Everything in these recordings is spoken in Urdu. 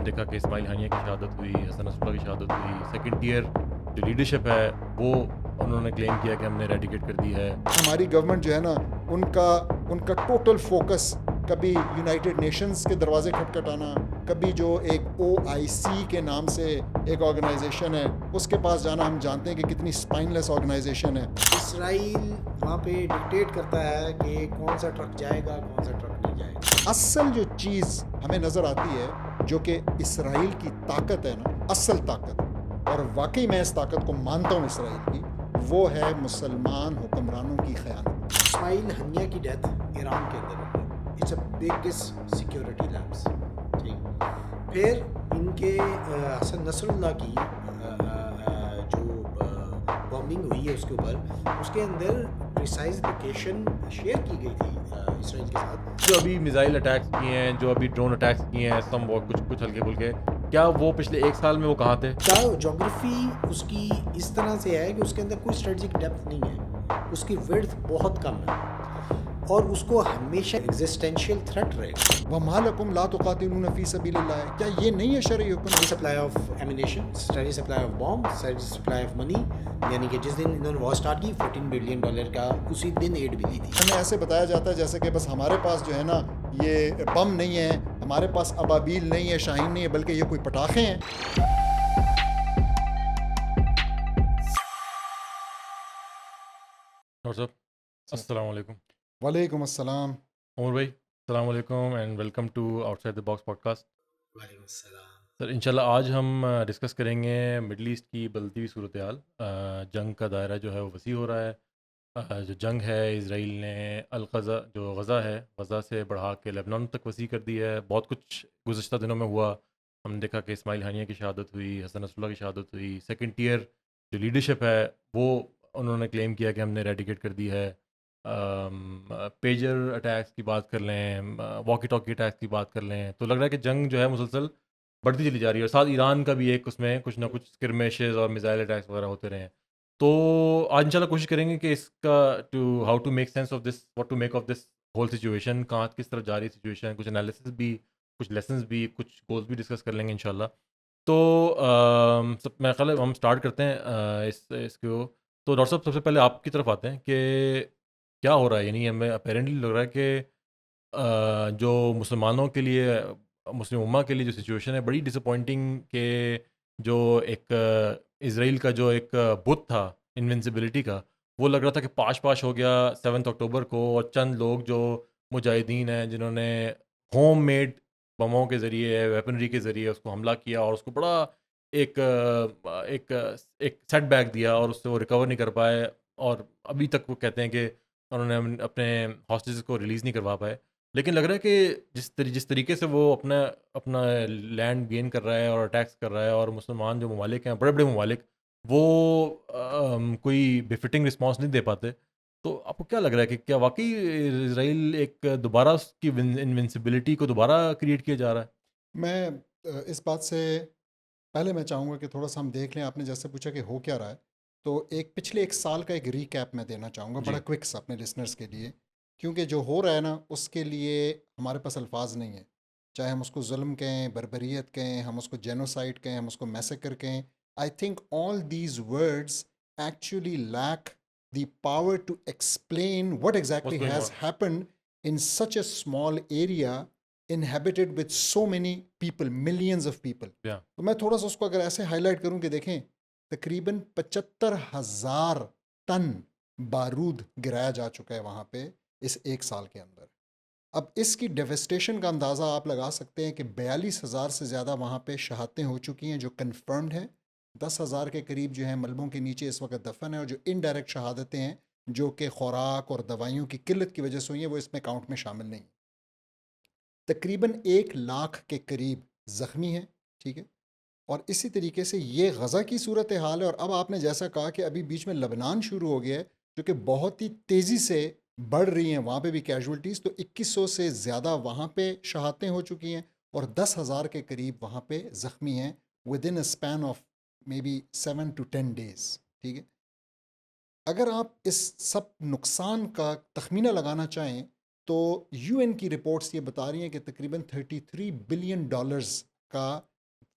دیکھا کہ اسماعیل ہانیہ کی شہادت ہوئی, حسن نصراللہ کی شہادت ہوئی, سیکنڈ ٹیئر جو لیڈرشپ ہے وہ انہوں نے کلیم کیا کہ ہم نے ریڈیکیٹ کر دی ہے. ہماری گورنمنٹ جو ہے نا ان کا ٹوٹل فوکس کبھی یونائٹڈ نیشنز کے دروازے کھٹکھٹانا, کبھی جو ایک OIC کے نام سے ایک آرگنائزیشن ہے اس کے پاس جانا. ہم جانتے ہیں کہ کتنی اسپائنلیس آرگنائزیشن ہے. اسرائیل وہاں پہ ڈکٹیٹ کرتا ہے کہ کون سا ٹرک جائے گا کون سا ٹرک نہیں جائے گا. اصل جو چیز ہمیں نظر آتی ہے جو کہ اسرائیل کی طاقت ہے نا, اصل طاقت, اور واقعی میں اس طاقت کو مانتا ہوں اسرائیل کی, وہ ہے مسلمان حکمرانوں کی خیانت. اسماعیل ہنیہ کی ڈیتھ ایران کے اندر ہوئی. It's a biggest security lapse. ٹھیک, پھر ان کے حسن نصر اللہ کی جو بامبنگ ہوئی ہے اس کے اوپر, اس کے اندر پریسائز لوکیشن شیئر کی گئی تھی اسرائیل کے ساتھ. جو ابھی میزائل اٹیکس کیے ہیں, جو ابھی ڈرون اٹیکس کیے ہیں, سم کچھ ہلکے پھلکے, کیا وہ پچھلے ایک سال میں وہ کہاں تھے؟ کیا جغرافی اس کی اس طرح سے ہے کہ اس کے اندر کوئی اسٹریٹجک ڈیپتھ نہیں ہے, اس کی وڈتھ بہت کم ہے اور اس کو ہمیشہ ایگزسٹینشیل تھریٹ رہے گا. وَمَا لَكُمْ لَا تُقَاتِلُونَ فِي سَبِيلِ اللَّهِ, کیا یہ نہیں ہے شرعی حکم؟ Steady supply of ammunition, steady supply of bomb, steady supply of money, یعنی کہ جس دن انہوں نے وار اسٹارٹ کی $14 بلین کا اسی دن ایڈ بھی دی تھی. ہمیں ایسے بتایا جاتا ہے جیسے کہ بس ہمارے پاس جو ہے نا یہ بم نہیں ہے, ہمارے پاس ابابیل نہیں ہے, شاہین نہیں ہے, بلکہ یہ کوئی پٹاخے ہیں. ڈاکٹر صاحب السلام علیکم. وعلیکم السلام. عمر بھائی السلام علیکم and welcome to outside the box podcast. وعلیکم السلام. سر انشاءاللہ آج ہم ڈسکس کریں گے مڈل ایسٹ کی بدلتی ہوئی صورتحال. جنگ کا دائرہ جو ہے وہ وسیع ہو رہا ہے. جو جنگ ہے اسرائیل نے الغزہ جو غزہ ہے, غزہ سے بڑھا کے لیبنان تک وسیع کر دی ہے. بہت کچھ گزشتہ دنوں میں ہوا. ہم نے دیکھا کہ اسماعیل ہانیہ کی شہادت ہوئی, حسن نصراللہ کی شہادت ہوئی, سیکنڈ ٹیئر جو لیڈرشپ ہے وہ انہوں نے کلیم کیا کہ ہم نے ریڈیکیٹ کر دی ہے. پیجر اٹیکس کی بات کر لیں, واکی ٹاکی اٹیکس کی بات کر لیں, تو لگ رہا ہے کہ جنگ جو ہے مسلسل بڑھتی چلی جا رہی ہے. اور ساتھ ایران کا بھی ایک اس میں کچھ نہ کچھ اسکرمیشز اور میزائل اٹیکس وغیرہ ہوتے رہے ہیں. تو آج انشاءاللہ کوشش کریں گے کہ اس کا how to make sense of this, what to make of this whole situation, کہاں کس طرف جا رہی سچویشن, کچھ انالیسس بھی, کچھ لیسنس بھی, کچھ گولس بھی ڈسکس کر لیں گے انشاءاللہ. تو میں خیال ہے ہم اسٹارٹ کرتے ہیں اس کو. تو ڈاکٹر صاحب سب سے پہلے آپ کی طرف آتے ہیں کہ کیا ہو رہا ہے. یعنی ہمیں اپیرنٹلی لگ رہا ہے کہ جو مسلمانوں کے لیے, مسلم امہ کے لیے جو سچویشن ہے بڑی ڈس اپوائنٹنگ, کہ جو ایک اسرائیل کا جو ایک بت تھا انوینسبلٹی کا, وہ لگ رہا تھا کہ پاش ہو گیا 7 اکتوبر کو. اور چند لوگ جو مجاہدین ہیں جنہوں نے ہوم میڈ بموں کے ذریعے, ویپنری کے ذریعے اس کو حملہ کیا اور اس کو بڑا ایک سیٹ بیک دیا اور اس سے وہ ریکور نہیں کر پائے. اور ابھی تک وہ کہتے ہیں کہ انہوں نے اپنے ہاسٹیجز کو ریلیز نہیں کروا پائے. لیکن لگ رہا ہے کہ جس طریقے سے وہ اپنا لینڈ گین کر رہا ہے اور اٹیکس کر رہا ہے, اور مسلمان جو ممالک ہیں, بڑے بڑے ممالک, وہ کوئی بفٹنگ رسپانس نہیں دے پاتے. تو آپ کو کیا لگ رہا ہے کہ کیا واقعی اسرائیل ایک دوبارہ اس کی انوینسبلٹی کو دوبارہ کریٹ کیا جا رہا ہے؟ میں اس بات سے پہلے میں چاہوں گا کہ تھوڑا سا ہم دیکھ لیں. آپ نے جیسے پوچھا کہ ہو کیا رہا ہے, تو پچھلے ایک سال کا ایک ریکیپ میں دینا چاہوں گا, بڑا کوئک سا اپنے لسنرز کے لیے, کیونکہ جو ہو رہا ہے نا اس کے لیے ہمارے پاس الفاظ نہیں ہیں. چاہے ہم اس کو ظلم کہیں, بربریت کہیں, ہم اس کو جینوسائڈ کہیں, ہم اس کو میسیکر کہیں. I think all these words actually lack the power to explain what exactly has happened in such a small area inhabited with so many people, millions of people. تو میں تھوڑا سا اس کو اگر ایسے ہائی لائٹ کروں کہ دیکھیں تقریباً 75,000 ٹن بارود گرایا جا چکا ہے وہاں پہ اس ایک سال کے اندر. اب اس کی ڈیوسٹیشن کا اندازہ آپ لگا سکتے ہیں کہ 42,000 سے زیادہ وہاں پہ شہادتیں ہو چکی ہیں جو کنفرمڈ ہیں. 10,000 کے قریب جو ہیں ملبوں کے نیچے اس وقت دفن ہیں, اور جو انڈائریکٹ شہادتیں ہیں جو کہ خوراک اور دوائیوں کی قلت کی وجہ سے ہوئی ہیں وہ اس میں کاؤنٹ میں شامل نہیں. تقریباً 100,000 کے قریب زخمی ہیں. ٹھیک ہے, اور اسی طریقے سے یہ غزہ کی صورتحال ہے. اور اب آپ نے جیسا کہا کہ ابھی بیچ میں لبنان شروع ہو گیا ہے جو کہ بہت ہی تیزی سے بڑھ رہی ہیں, وہاں پہ بھی کیجولٹیز. تو 2100 سے زیادہ وہاں پہ شہادتیں ہو چکی ہیں اور 10,000 کے قریب وہاں پہ زخمی ہیں within a span of maybe 7 to 10 days. ٹھیک ہے, اگر آپ اس سب نقصان کا تخمینہ لگانا چاہیں تو UN کی رپورٹس یہ بتا رہی ہیں کہ تقریباً $33 بلین کا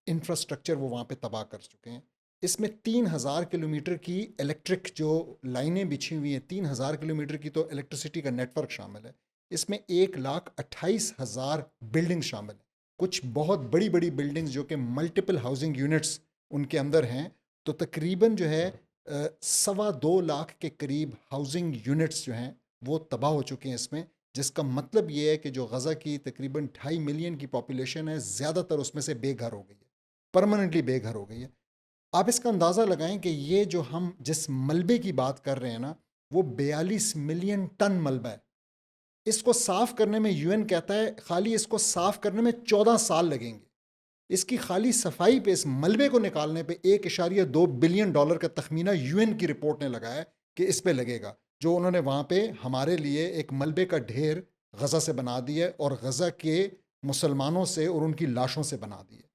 انفراسٹرکچر وہ وہاں پہ تباہ کر چکے ہیں. اس میں 3,000 کلومیٹر کی الیکٹرک جو لائنیں بچھی ہوئی ہیں, 3,000 کلومیٹر کی تو الیکٹریسٹی کا نیٹ ورک شامل ہے. اس میں 1,28,000 بلڈنگ شامل ہیں. کچھ بہت بڑی بڑی بلڈنگز جو کہ ملٹیپل ہاؤسنگ یونٹس ان کے اندر ہیں. تو تقریباً جو ہے 2.25 لاکھ کے قریب ہاؤسنگ یونٹس جو ہیں وہ تباہ ہو چکے ہیں اس میں, جس کا مطلب یہ ہے کہ جو غزہ کی تقریباً 2.5 ملین کی پاپولیشن ہے, زیادہ تر اس میں سے بے گھر ہو گئی ہے, پرماننٹلی بے گھر ہو گئی ہے. آپ اس کا اندازہ لگائیں کہ یہ جو ہم جس ملبے کی بات کر رہے ہیں نا, وہ 42 ملین ٹن ملبہ ہے. اس کو صاف کرنے میں یو این کہتا ہے خالی اس کو صاف کرنے میں 14 سال لگیں گے. اس کی خالی صفائی پہ, اس ملبے کو نکالنے پہ $1.2 بلین کا تخمینہ یو این کی رپورٹ نے لگایا کہ اس پہ لگے گا, جو انہوں نے وہاں پہ ہمارے لیے ایک ملبے کا ڈھیر غزہ سے بنا دی ہے, اور غزہ کے مسلمانوں سے اور ان کی لاشوں سے بنا دی ہے.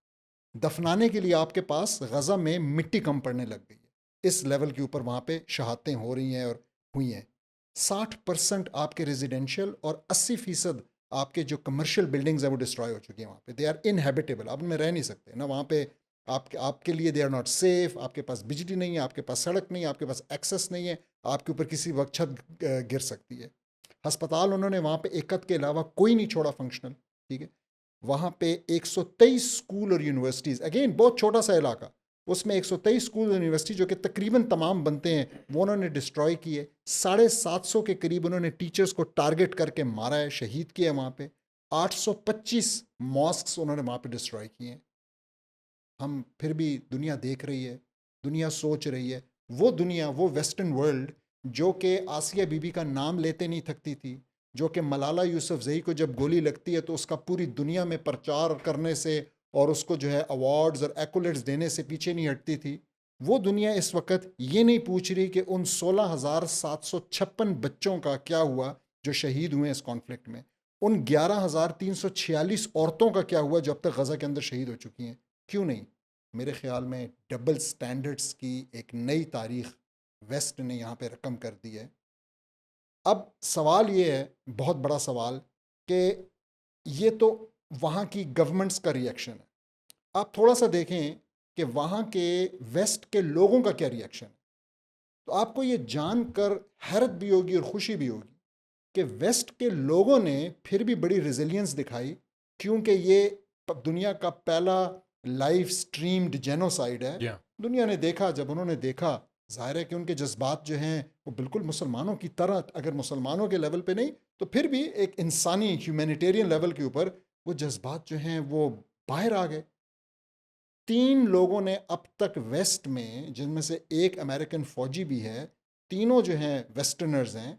دفنانے کے لیے آپ کے پاس غزہ میں مٹی کم پڑنے لگ گئی ہے. اس لیول کے اوپر وہاں پہ شہادتیں ہو رہی ہیں اور ہوئی ہیں. 60% آپ کے ریزیڈینشیل اور 80% آپ کے جو کمرشل بلڈنگز ہیں وہ ڈسٹرائے ہو چکی ہیں وہاں پہ. دے آر انہیبیٹیبل, آپ ان میں رہ نہیں سکتے نا وہاں پہ. آپ کے لیے دے آر ناٹ سیف. آپ کے پاس بجلی نہیں ہے, آپ کے پاس سڑک نہیں ہے, آپ کے پاس ایکسیس نہیں ہے, آپ کے اوپر کسی وقت چھت گر سکتی ہے. ہسپتال انہوں نے وہاں پہ ایکت کے علاوہ کوئی نہیں چھوڑا فنکشنل. ٹھیک ہے, وہاں پہ 123 اسکول اور یونیورسٹیز, اگین بہت چھوٹا سا علاقہ, اس میں 123 اسکول اور یونیورسٹی جو کہ تقریباً تمام بنتے ہیں وہ انہوں نے ڈسٹرائے کیے. 750 کے قریب انہوں نے ٹیچرز کو ٹارگٹ کر کے مارا ہے, شہید کیا ہے وہاں پہ. 825 ماسکس انہوں نے وہاں پہ ڈسٹرائے کیے ہیں. ہم پھر بھی دنیا دیکھ رہی ہے, دنیا سوچ رہی ہے. وہ دنیا, وہ ویسٹرن ورلڈ جو کہ آسیہ بی بی کا نام لیتے نہیں تھکتی تھی, جو کہ ملالہ یوسفزئی کو جب گولی لگتی ہے تو اس کا پوری دنیا میں پرچار کرنے سے اور اس کو جو ہے ایوارڈز اور ایکولیٹس دینے سے پیچھے نہیں ہٹتی تھی, وہ دنیا اس وقت یہ نہیں پوچھ رہی کہ ان 16,756 بچوں کا کیا ہوا جو شہید ہوئے اس کانفلکٹ میں, ان 11,346 عورتوں کا کیا ہوا جو اب تک غزہ کے اندر شہید ہو چکی ہیں. کیوں نہیں؟ میرے خیال میں ڈبل سٹینڈرڈز کی ایک نئی تاریخ ویسٹ نے یہاں پہ رقم کر دی ہے. اب سوال یہ ہے, بہت بڑا سوال, کہ یہ تو وہاں کی گورنمنٹس کا ری ایکشن ہے. آپ تھوڑا سا دیکھیں کہ وہاں کے ویسٹ کے لوگوں کا کیا ری ایکشن ہے. تو آپ کو یہ جان کر حیرت بھی ہوگی اور خوشی بھی ہوگی کہ ویسٹ کے لوگوں نے پھر بھی بڑی ریزیلینس دکھائی, کیونکہ یہ دنیا کا پہلا لائیو سٹریمڈ جینوسائیڈ ہے. دنیا نے دیکھا, جب انہوں نے دیکھا, ظاہر ہے کہ ان کے جذبات جو ہیں وہ بالکل مسلمانوں کی طرح, اگر مسلمانوں کے لیول پہ نہیں تو پھر بھی ایک انسانی ہیومینیٹیرین لیول کے اوپر وہ جذبات جو ہیں وہ باہر آ گئے. 3 لوگوں نے اب تک ویسٹ میں, جن میں سے ایک امریکن فوجی بھی ہے, تینوں جو ہیں ویسٹرنرز ہیں,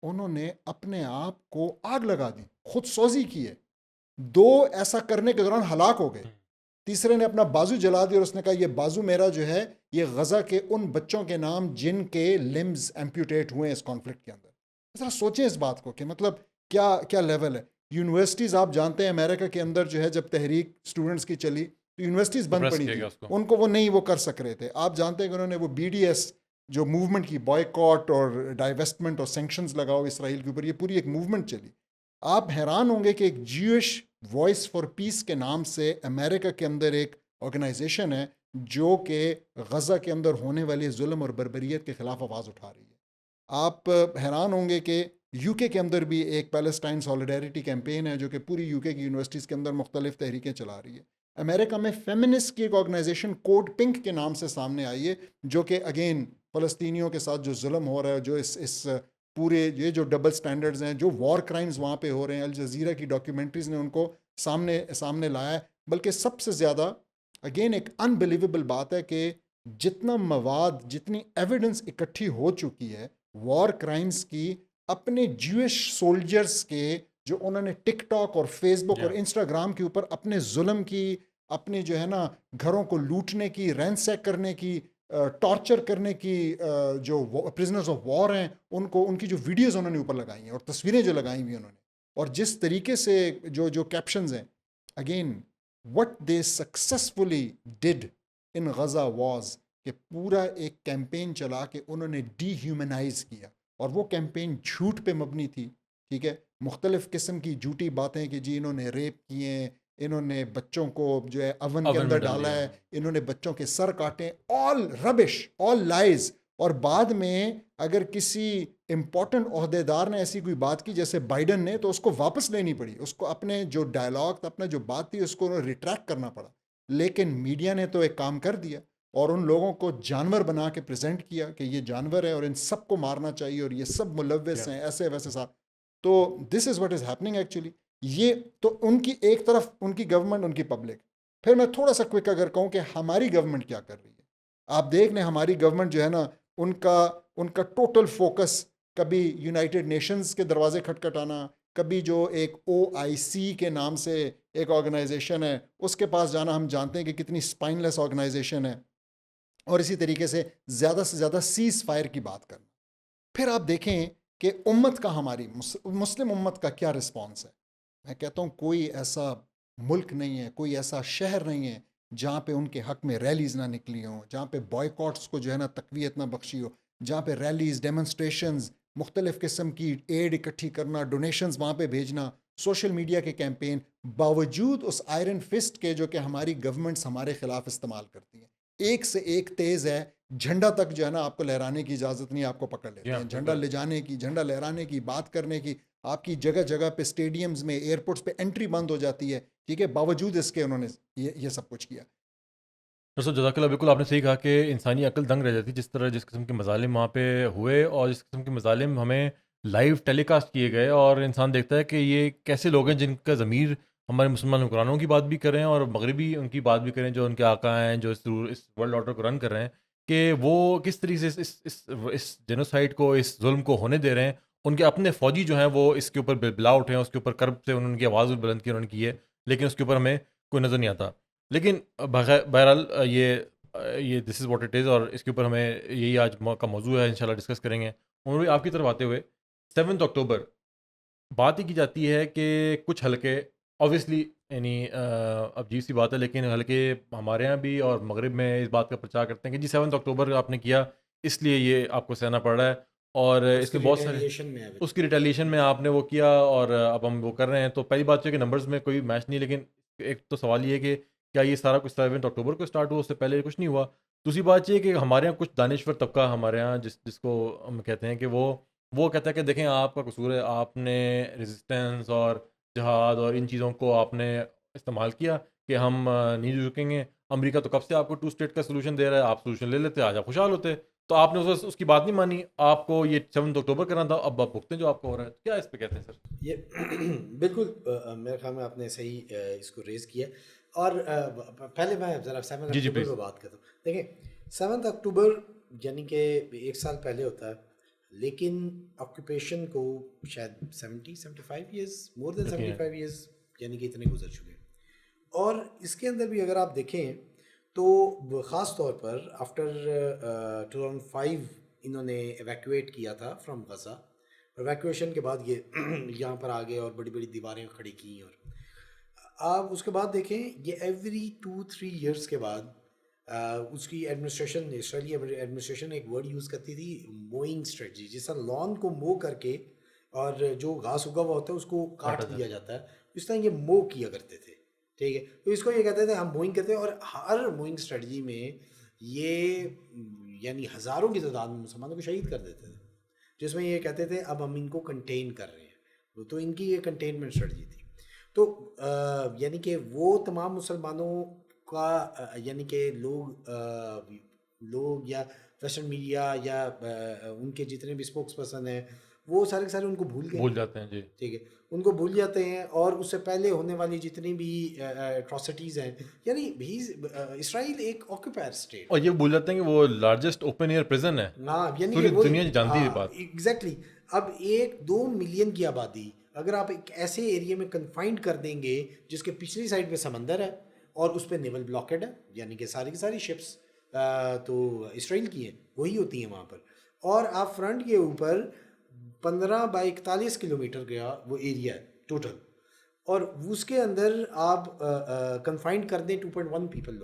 انہوں نے اپنے آپ کو آگ لگا دی, خود سوزی کی ہے. 2 ایسا کرنے کے دوران ہلاک ہو گئے. تیسرے نے اپنا بازو جلا دیا اور اس نے کہا یہ بازو میرا جو ہے یہ غزہ کے ان بچوں کے نام جن کے لمز ایمپیوٹیٹ ہوئے ہیں اس کانفلکٹ کے اندر. ذرا سوچیں اس بات کو کہ مطلب کیا لیول ہے. یونیورسٹیز آپ جانتے ہیں امریکہ کے اندر جو ہے جب تحریک اسٹوڈنٹس کی چلی تو یونیورسٹیز بند پڑی تھی, ان کو وہ نہیں وہ کر سک رہے تھے. آپ جانتے ہیں کہ انہوں نے وہ BDS جو موومنٹ کی, بوائیکاٹ اور ڈائیویسٹمنٹ اور سینکشنز لگاؤ اسرائیل کے اوپر, یہ پوری ایک موومنٹ چلی. آپ حیران ہوں گے کہ ایک جیوش وائس فار پیس کے نام سے امریکہ کے اندر ایک آرگنائزیشن ہے جو کہ غزہ کے اندر ہونے والے ظلم اور بربریت کے خلاف آواز اٹھا رہی ہے. آپ حیران ہوں گے کہ UK کے اندر بھی ایک پیلسٹائن سالیڈیرٹی کیمپین ہے جو کہ پوری UK کی یونیورسٹیز کے اندر مختلف تحریکیں چلا رہی ہے. امریکہ میں فیمنسٹ کی ایک آرگنائزیشن کوڈ پنک کے نام سے سامنے آئی ہے, جو کہ اگین فلسطینیوں کے ساتھ جو ظلم ہو رہا ہے, جو اس پورے یہ جو ڈبل سٹینڈرڈز ہیں, جو وار کرائمز وہاں پہ ہو رہے ہیں, الجزیرہ کی ڈاکیومنٹریز نے ان کو سامنے لایا ہے. بلکہ سب سے زیادہ اگین ایک انبلیویبل بات ہے کہ جتنا مواد, جتنی ایویڈنس اکٹھی ہو چکی ہے وار کرائمز کی اپنے جیوش سولجرز کے, جو انہوں نے ٹک ٹاک اور فیس بک اور انسٹاگرام کے اوپر اپنے ظلم کی, اپنے جو ہے نا گھروں کو لوٹنے کی, رینسیک کرنے کی, ٹارچر کرنے کی, جو پرزنرز آف وار ہیں ان کی جو ویڈیوز انہوں نے اوپر لگائی ہیں اور تصویریں جو لگائی ہوئی انہوں نے, اور جس طریقے سے جو کیپشنز ہیں, again what they successfully did in Gaza was کہ پورا ایک کیمپین چلا کہ انہوں نے ڈی ہیومنائز کیا, اور وہ کیمپین جھوٹ پہ مبنی تھی. ٹھیک ہے, مختلف قسم کی جھوٹی باتیں کہ جی انہوں نے ریپ کیے ہیں, انہوں نے بچوں کو جو ہے اوون کے اوون اندر میں ڈال ڈالا دیا. ہے, انہوں نے بچوں کے سر کاٹے, آل ربش, آل لائز. اور بعد میں اگر کسی امپورٹنٹ عہدے دار نے ایسی کوئی بات کی جیسے بائیڈن نے, تو اس کو واپس لینی پڑی, اس کو اپنے جو ڈائلاگ تھا, اپنا جو بات تھی, اس کو ریٹریکٹ کرنا پڑا. لیکن میڈیا نے تو ایک کام کر دیا اور ان لوگوں کو جانور بنا کے پریزنٹ کیا کہ یہ جانور ہے اور ان سب کو مارنا چاہیے اور یہ سب ملوث ہیں, ایسے ویسے صاحب. تو this is what is happening actually. یہ تو ان کی ایک طرف ان کی گورنمنٹ, ان کی پبلک. پھر میں تھوڑا سا کوئک اگر کہوں کہ ہماری گورنمنٹ کیا کر رہی ہے, آپ دیکھ لیں ہماری گورنمنٹ جو ہے نا, ان کا ٹوٹل فوکس کبھی یونائٹڈ نیشنز کے دروازے کھٹکھٹانا, کبھی جو ایک OIC کے نام سے ایک آرگنائزیشن ہے اس کے پاس جانا, ہم جانتے ہیں کہ کتنی اسپائن لیس آرگنائزیشن ہے, اور اسی طریقے سے زیادہ سیز فائر کی بات کرنا. پھر آپ دیکھیں کہ امت کا, ہماری مسلم امت کا کیا رسپانس ہے. میں کہتا ہوں کوئی ایسا ملک نہیں ہے, کوئی ایسا شہر نہیں ہے جہاں پہ ان کے حق میں ریلیز نہ نکلی ہوں, جہاں پہ بوائیکاٹس کو جو ہے نا تقویت نہ بخشی ہو, جہاں پہ ریلیز, ڈیمونسٹریشنز, مختلف قسم کی ایڈ اکٹھی کرنا, ڈونیشنز وہاں پہ بھیجنا, سوشل میڈیا کے کیمپین, باوجود اس آئرن فسٹ کے جو کہ ہماری گورنمنٹس ہمارے خلاف استعمال کرتی ہیں. ایک سے ایک تیز ہے, جھنڈا تک جو ہے نا آپ کو لہرانے کی اجازت نہیں, آپ کو پکڑ لیتے ہیں. جھنڈا لے جانے کی, جھنڈا لہرانے کی, بات کرنے کی, آپ کی جگہ جگہ پہ اسٹیڈیمز میں, ایئرپورٹس پہ انٹری بند ہو جاتی ہے. ٹھیک ہے, باوجود اس کے انہوں نے یہ سب کچھ کیا. ڈاکٹر صاحب جزاک اللہ, بالکل آپ نے صحیح کہا کہ انسانی عقل دنگ رہ جاتی جس قسم کے مظالم وہاں پہ ہوئے, اور جس قسم کے مظالم ہمیں لائیو ٹیلی کاسٹ کیے گئے, اور انسان دیکھتا ہے کہ یہ کیسے لوگ ہیں جن کا ضمیر ہمارے مسلمان حکمرانوں کی بات بھی کریں اور مغربی ان کی بات بھی کریں, جو ان کے آقا ہیں, جو اس ورلڈ آرڈر کو رن کر رہے ہیں, کہ وہ کس طریقے سے اس جینوسائڈ کو, اس ظلم کو ہونے دے رہے ہیں. ان کے اپنے فوجی جو ہیں وہ اس کے اوپر بلا اٹھے ہیں, اس کے اوپر کرب سے انہوں کی آواز بلند کی, انہوں نے کی ہے, لیکن اس کے اوپر ہمیں کوئی نظر نہیں آتا. لیکن بہرحال یہ دس از واٹ اٹ از, اور اس کے اوپر ہمیں یہی آج کا موضوع ہے, انشاءاللہ ڈسکس کریں گے. عمر بھائی, آپ کی طرف آتے ہوئے 7 اکتوبر بات ہی کی جاتی ہے کہ کچھ حلقے, آبویسلی یعنی عجیب سی بات ہے, لیکن حلقے ہمارے یہاں بھی اور مغرب میں اس بات کا پرچار کرتے ہیں کہ جی 7 اکتوبر آپ نے کیا, اس لیے یہ آپ کو سہنا پڑ رہا ہے, اور اس میں بہت سارے اس کی ریٹیلیشن میں آپ نے وہ کیا, اور اب ہم وہ کر رہے ہیں. تو پہلی بات ہے کہ نمبرز میں کوئی میچ نہیں, لیکن ایک تو سوال یہ ہے کہ کیا یہ سارا کچھ 7 اکتوبر کو اسٹارٹ ہوا, اس سے پہلے کچھ نہیں ہوا؟ دوسری بات یہ کہ ہمارے یہاں کچھ دانشور طبقہ ہمارے یہاں جس کو ہم کہتے ہیں کہ وہ کہتا ہے کہ دیکھیں آپ کا قصور ہے, آپ نے ریزسٹنس اور جہاد اور ان چیزوں کو آپ نے استعمال کیا کہ ہم نہیں جھکیں گے. امریکہ تو کب سے آپ کو 2 اسٹیٹ کا سلوشن دے رہا ہے, آپ سلوشن لے لیتے, آج آپ خوشحال ہوتے. تو آپ نے اس کی بات نہیں مانی, آپ کو یہ 7 اکتوبر کرنا تھا, اب آپ بھگتے ہیں جو آپ کو ہو رہا ہے. کیا اس پہ کہتے ہیں سر؟ یہ بالکل میرے خیال میں آپ نے صحیح اس کو ریز کیا. اور پہلے میں ذرا 7 اکتوبر پہ بات کرتا ہوں. دیکھیں 7 اکتوبر یعنی کہ 1 سال پہلے ہوتا ہے, لیکن آکوپیشن کو شاید 75 ایئرز, مور دین 75 ایئرز یعنی کہ اتنے گزر چکے. اور اس کے اندر بھی اگر آپ دیکھیں تو خاص طور پر آفٹر 2005 انہوں نے ایویکویٹ کیا تھا فرام غزہ. ایویکویشن کے بعد یہ یہاں پر آ گئے اور بڑی بڑی دیواریں کھڑی کیں. اور آپ اس کے بعد دیکھیں یہ ایوری 2-3 ایئرس کے بعد اس کی ایڈمنسٹریشن, اسرائیلی ایڈمنسٹریشن ایک ورڈ یوز کرتی تھی, موئنگ اسٹریٹجی. جس طرح لان کو مو کر کے اور جو گھاس اگا ہوا ہوتا ہے اس کو کاٹ دیا جاتا ہے, اس طرح یہ مو کیا کرتے تھے. ٹھیک ہے, تو اس کو یہ کہتے تھے ہم موئنگ کرتے ہیں. اور ہر موئنگ اسٹریٹجی میں یہ یعنی ہزاروں کی تعداد میں مسلمانوں کو شہید کر دیتے تھے, جس میں یہ کہتے تھے اب ہم ان کو کنٹین کر رہے ہیں. تو ان کی یہ کنٹینمنٹ اسٹریٹجی تھی. تو یعنی کہ وہ تمام مسلمانوں کا یعنی کہ لوگ یا ویسٹرن میڈیا یا ان کے جتنے بھی اسپوکس پرسن ہیں وہ سارے کے سارے ان کو بھول جاتے ہیں. جی ٹھیک ہے, ان کو بھول جاتے ہیں. اور اس سے پہلے ہونے والی جتنی بھی اٹراسٹیز ہیں, یعنی اسرائیل ایک آکوپائر اسٹیٹ, اور یہ بھول جاتے ہیں کہ وہ لارجسٹ اوپن ایئر پرزن ہے, پوری دنیا جانتی ہے بات. ایگزیکٹلی. اب 1-2 ملین کی آبادی اگر آپ ایک ایسے ایریے میں کنفائنڈ کر دیں گے جس کے پچھلی سائڈ پہ سمندر ہے اور اس پہ نیول بلاکڈ ہے, یعنی کہ ساری کی ساری شپس تو اسرائیل کی ہیں, وہی ہوتی ہیں وہاں پر, اور آپ فرنٹ کے اوپر 15x41 کلومیٹر کا وہ ایریا ہے ٹوٹل, اور اس کے اندر آپ کنفائنڈ کر دیں 2.1 پیپل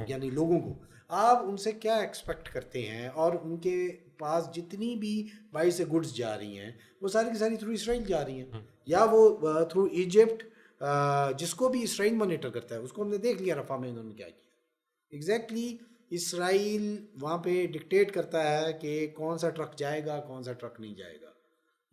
یعنی لوگوں کو, آپ ان سے کیا ایکسپیکٹ کرتے ہیں؟ اور ان کے پاس جتنی بھی بائی سے گڈس جا رہی ہیں وہ ساری کی ساری تھرو اسرائیل جا رہی ہیں, یا وہ تھرو ایجپٹ جس کو بھی اسرائیل مانیٹر کرتا ہے، اس کو ہم نے دیکھ لیا رفح میں انہوں نے کیا کیا. ایگزیکٹلی اسرائیل وہاں پہ ڈکٹیٹ کرتا ہے کہ کون سا ٹرک جائے گا، کون سا ٹرک نہیں جائے گا.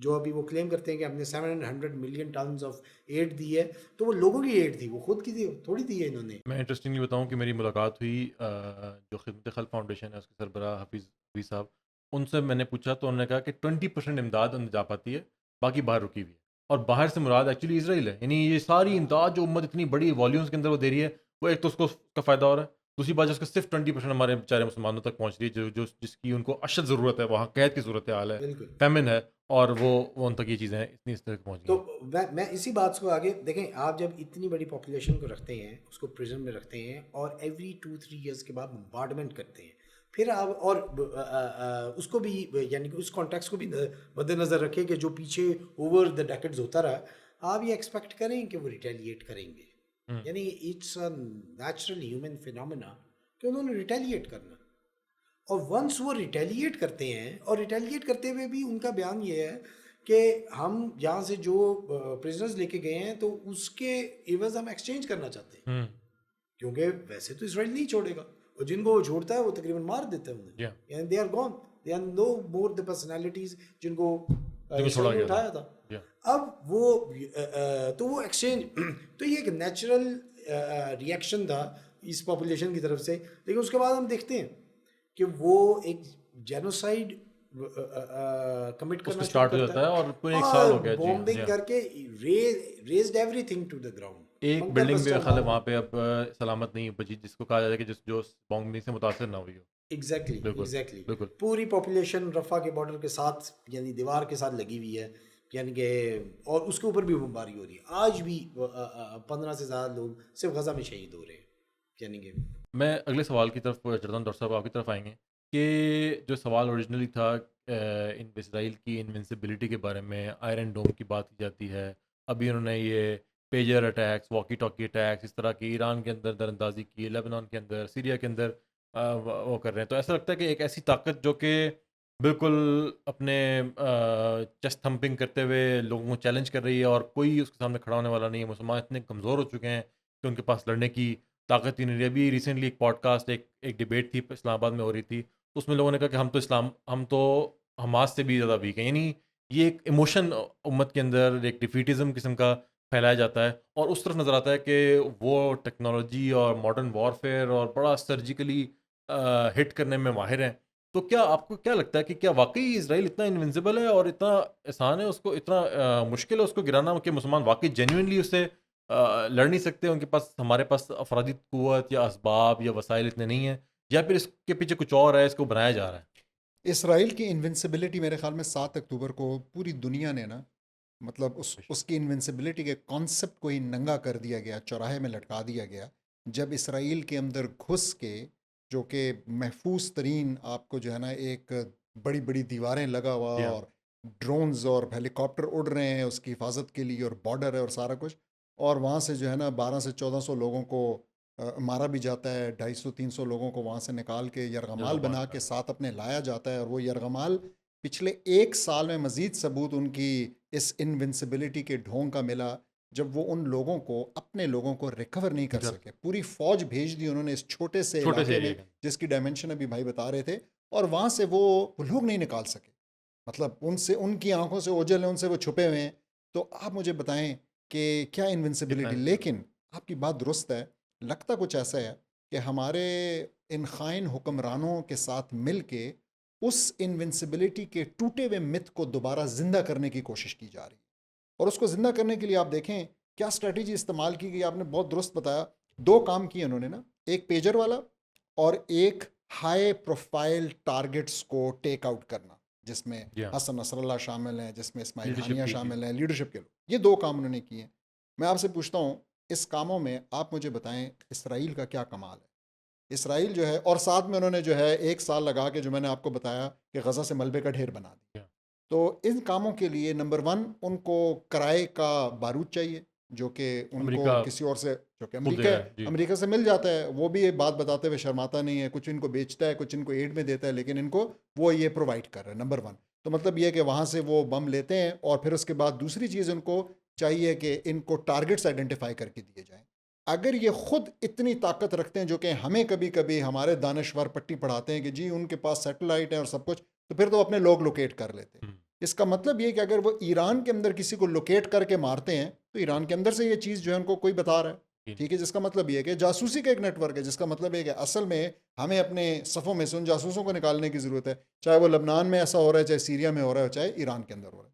جو ابھی وہ کلیم کرتے ہیں کہ ہم نے 700 ملین ٹنز آف ایڈ دی ہے، تو وہ لوگوں کی ایڈ تھی، وہ خود کی تھی تھوڑی دی ہے انہوں نے. میں انٹرسٹنگلی بتاؤں کہ میری ملاقات ہوئی جو خدمت خلق فاؤنڈیشن ہے اس کے سربراہ حفیظ صاحب، ان سے میں نے پوچھا تو انہوں نے کہا کہ 20% امداد اندر جا پاتی ہے، باقی باہر رکی ہوئی ہے. اور باہر سے مراد ایکچولی اسرائیل ہے. یعنی یہ ساری امداد جو امت اتنی بڑی والیومس کے اندر وہ دے رہی ہے، وہ ایک تو اس کو اس کا فائدہ ہو رہا ہے، دوسری بات اس کا صرف 20% ہمارے بیچارے مسلمانوں تک پہنچ رہی ہے جس کی ان کو اشد ضرورت ہے. وہاں قید کی صورت حال ہے، بالکل. فیمن ہے، اور وہ ان تک یہ چیزیں اتنی اس طرح پہنچ گئی. تو میں اسی بات کو آگے دیکھیں، آپ جب اتنی بڑی پاپولیشن کو رکھتے ہیں، اس کو پرزن میں رکھتے ہیں، اور ایوری 2-3 ایئرس کے بعد بمبارڈمنٹ کرتے ہیں، پھر آپ اور اس کو بھی یعنی کہ اس کانٹیکس کو بھی مد نظر رکھیں کہ جو پیچھے اوور دا ڈیکڈز ہوتا رہا، آپ یہ ایکسپیکٹ کریں کہ وہ ریٹیلیٹ کریں گے. یعنی it's a natural human phenomena کہ انہوں نے ریٹیلیٹ کرنا. اور ونس وہ ریٹیلیٹ کرتے ہیں، اور ریٹیلیٹ کرتے ہوئے بھی ان کا بیان یہ ہے کہ ہم یہاں سے جو پرزنرز لے کے گئے ہیں تو اس کے عوض ہم ایکسچینج کرنا چاہتے ہیں، کیونکہ ویسے تو اسرائیل نہیں چھوڑے گا، اور جن کو وہ چھوڑتا ہے وہ تقریباً مار دیتا ہے انہیں. یعنی they are gone, they are no more the personalities جن کو اسرائیل نے اٹھایا تھا. اب وہ تو وہ ایکسچینج تو یہ ایک نیچرل ریئیکشن تھا اس پاپولیشن کی طرف سے. لیکن اس کے بعد ہم دیکھتے ہیں کہ وہ ایک جینوسائیڈ کمٹ کرنا اسٹارٹ ہو جاتا ہے، اور پورے ایک سال ہو گیا بومبنگ کر کے razed everything to the ground. ایک بلڈنگ بھی خیال ہے وہاں پہ اب سلامت نہیں بچی، جس کو کہا جاتا ہے کہ جو بومبنگ سے متاثر نہ ہوئی ہو. ایگزیکٹلی پوری پاپولیشن رفح کے بارڈر کے ساتھ یعنی دیوار کے ساتھ لگی ہوئی ہے، یعنی کہ اور اس کے اوپر بھی بمباری ہو رہی ہے. آج بھی 15 سے زیادہ لوگ صرف غزہ میں شہید ہو رہے ہیں. یعنی کہ میں اگلے سوال کی طرف چڑھتا ہوں، ڈاکٹر صاحب آپ کی طرف آئیں گے کہ جو سوال اوریجنلی تھا اسرائیل کی انوینسیبلٹی کے بارے میں، آئرن ڈوم کی بات کی جاتی ہے، ابھی انہوں نے یہ pager attacks, walkie talkie attacks اس طرح کی ایران کے اندر در اندازی کی، لیبنان کے اندر، سیریا کے اندر وہ کر رہے ہیں. تو ایسا لگتا ہے کہ ایک ایسی طاقت جو کہ بالکل اپنے چیسٹ تھمپنگ کرتے ہوئے لوگوں کو چیلنج کر رہی ہے، اور کوئی اس کے سامنے کھڑا ہونے والا نہیں ہے. مسلمان اتنے کمزور ہو چکے ہیں کہ ان کے پاس لڑنے کی طاقت ہی نہیں رہی. ابھی ریسنٹلی ایک پوڈ کاسٹ ایک ڈبیٹ تھی اسلام آباد میں ہو رہی تھی، اس میں لوگوں نے کہا کہ ہم تو حماس سے بھی زیادہ ویک ہیں. یعنی یہ ایک ایموشن امت کے اندر ایک ڈیفیٹزم قسم کا پھیلایا جاتا ہے، اور اس طرف نظر آتا ہے کہ وہ ٹیکنالوجی اور ماڈرن وارفیئر اور بڑا سرجیکلی ہٹ کرنے میں ماہر ہیں. تو کیا آپ کو کیا لگتا ہے کہ کیا واقعی اسرائیل اتنا انوینسیبل ہے اور اتنا آسان ہے، اس کو اتنا مشکل ہے اس کو گرانا، کہ مسلمان واقعی جینوئنلی اس سے لڑ نہیں سکتے، ان کے پاس ہمارے پاس افرادی قوت یا اسباب یا وسائل اتنے نہیں ہیں، یا پھر اس کے پیچھے کچھ اور ہے، اس کو بنایا جا رہا ہے؟ اسرائیل کی انوینسیبلٹی میرے خیال میں 7 اکتوبر کو پوری دنیا نے نا مطلب اس کی انوینسیبلٹی کے کانسیپٹ کو ہی ننگا کر دیا گیا، چوراہے میں لٹکا دیا گیا، جب اسرائیل کے اندر گھس کے، جو کہ محفوظ ترین آپ کو جو ہے نا ایک بڑی بڑی دیواریں لگا ہوا اور ڈرونز اور ہیلی کاپٹر اڑ رہے ہیں اس کی حفاظت کے لیے، اور بارڈر ہے اور سارا کچھ، اور وہاں سے جو ہے نا 1200 سے 1400 لوگوں کو مارا بھی جاتا ہے، 250-300 لوگوں کو وہاں سے نکال کے یرغمال بنا کے ساتھ اپنے لایا جاتا ہے. اور وہ یرغمال پچھلے 1 سال میں مزید ثبوت ان کی اس انوینسیبلٹی کے ڈھونگ کا ملا، جب وہ ان لوگوں کو، اپنے لوگوں کو ریکور نہیں کر سکے. پوری فوج بھیج دی انہوں نے اس چھوٹے سے علاقے میں، جس کی ڈائمنشن ابھی بھائی بتا رہے تھے، اور وہاں سے وہ لوگ نہیں نکال سکے. مطلب ان کی آنکھوں سے اوجھل ہیں، ان سے وہ چھپے ہوئے ہیں. تو آپ مجھے بتائیں کہ کیا انوینسیبلٹی. لیکن آپ کی بات درست ہے، لگتا کچھ ایسا ہے کہ ہمارے ان خائن حکمرانوں کے ساتھ مل کے اس انوینسیبلٹی کے ٹوٹے ہوئے مت کو دوبارہ زندہ کرنے کی کوشش کی جا رہی ہے. اور اس کو زندہ کرنے کے لیے آپ دیکھیں کیا اسٹریٹجی استعمال کی گئی. آپ نے بہت درست بتایا، 2 کام کیے انہوں نے نا، ایک پیجر والا اور ایک ہائی پروفائل ٹارگٹس کو ٹیک آؤٹ کرنا، جس میں حسن نصر اللہ شامل ہیں، جس میں اسماعیل ہانیہ شامل ہیں، لیڈرشپ کے لوگ. یہ 2 کام انہوں نے کیے ہیں. میں آپ سے پوچھتا ہوں اس کاموں میں آپ مجھے بتائیں اسرائیل کا کیا کمال ہے. اسرائیل جو ہے، اور ساتھ میں انہوں نے جو ہے 1 سال لگا کے، جو میں نے آپ کو بتایا کہ غزہ سے ملبے کا ڈھیر بنا دیا. تو ان کاموں کے لیے نمبر 1 ان کو کرائے کا بارود چاہیے، جو کہ ان کو کسی اور سے، جو کہ امریکہ سے مل جاتا ہے. وہ بھی یہ بات بتاتے ہوئے شرماتا نہیں ہے، کچھ ان کو بیچتا ہے، کچھ ان کو ایڈ میں دیتا ہے، لیکن ان کو وہ یہ پرووائڈ کر رہا ہے. نمبر 1 تو مطلب یہ کہ وہاں سے وہ بم لیتے ہیں، اور پھر اس کے بعد دوسری چیز ان کو چاہیے کہ ان کو ٹارگٹس آئیڈینٹیفائی کر کے دیے جائیں. اگر یہ خود اتنی طاقت رکھتے ہیں جو کہ ہمیں کبھی کبھی ہمارے دانشور پٹی پڑھاتے ہیں کہ جی ان کے پاس سیٹلائٹ ہے اور سب کچھ, تو پھر تو اپنے لوگ لوکیٹ کر لیتے ہیں. اس کا مطلب یہ کہ اگر وہ ایران کے اندر کسی کو لوکیٹ کر کے مارتے ہیں تو ایران کے اندر سے یہ چیز جو ہے ان کو کوئی بتا رہا ہے, ٹھیک ہے, جس کا مطلب یہ ہے کہ جاسوسی کا ایک نیٹ ورک ہے, جس کا مطلب یہ ہے کہ اصل میں ہمیں اپنے صفوں میں سے ان جاسوسوں کو نکالنے کی ضرورت ہے, چاہے وہ لبنان میں ایسا ہو رہا ہے, چاہے سیریا میں ہو رہا ہے, چاہے ایران کے اندر ہو رہا ہے.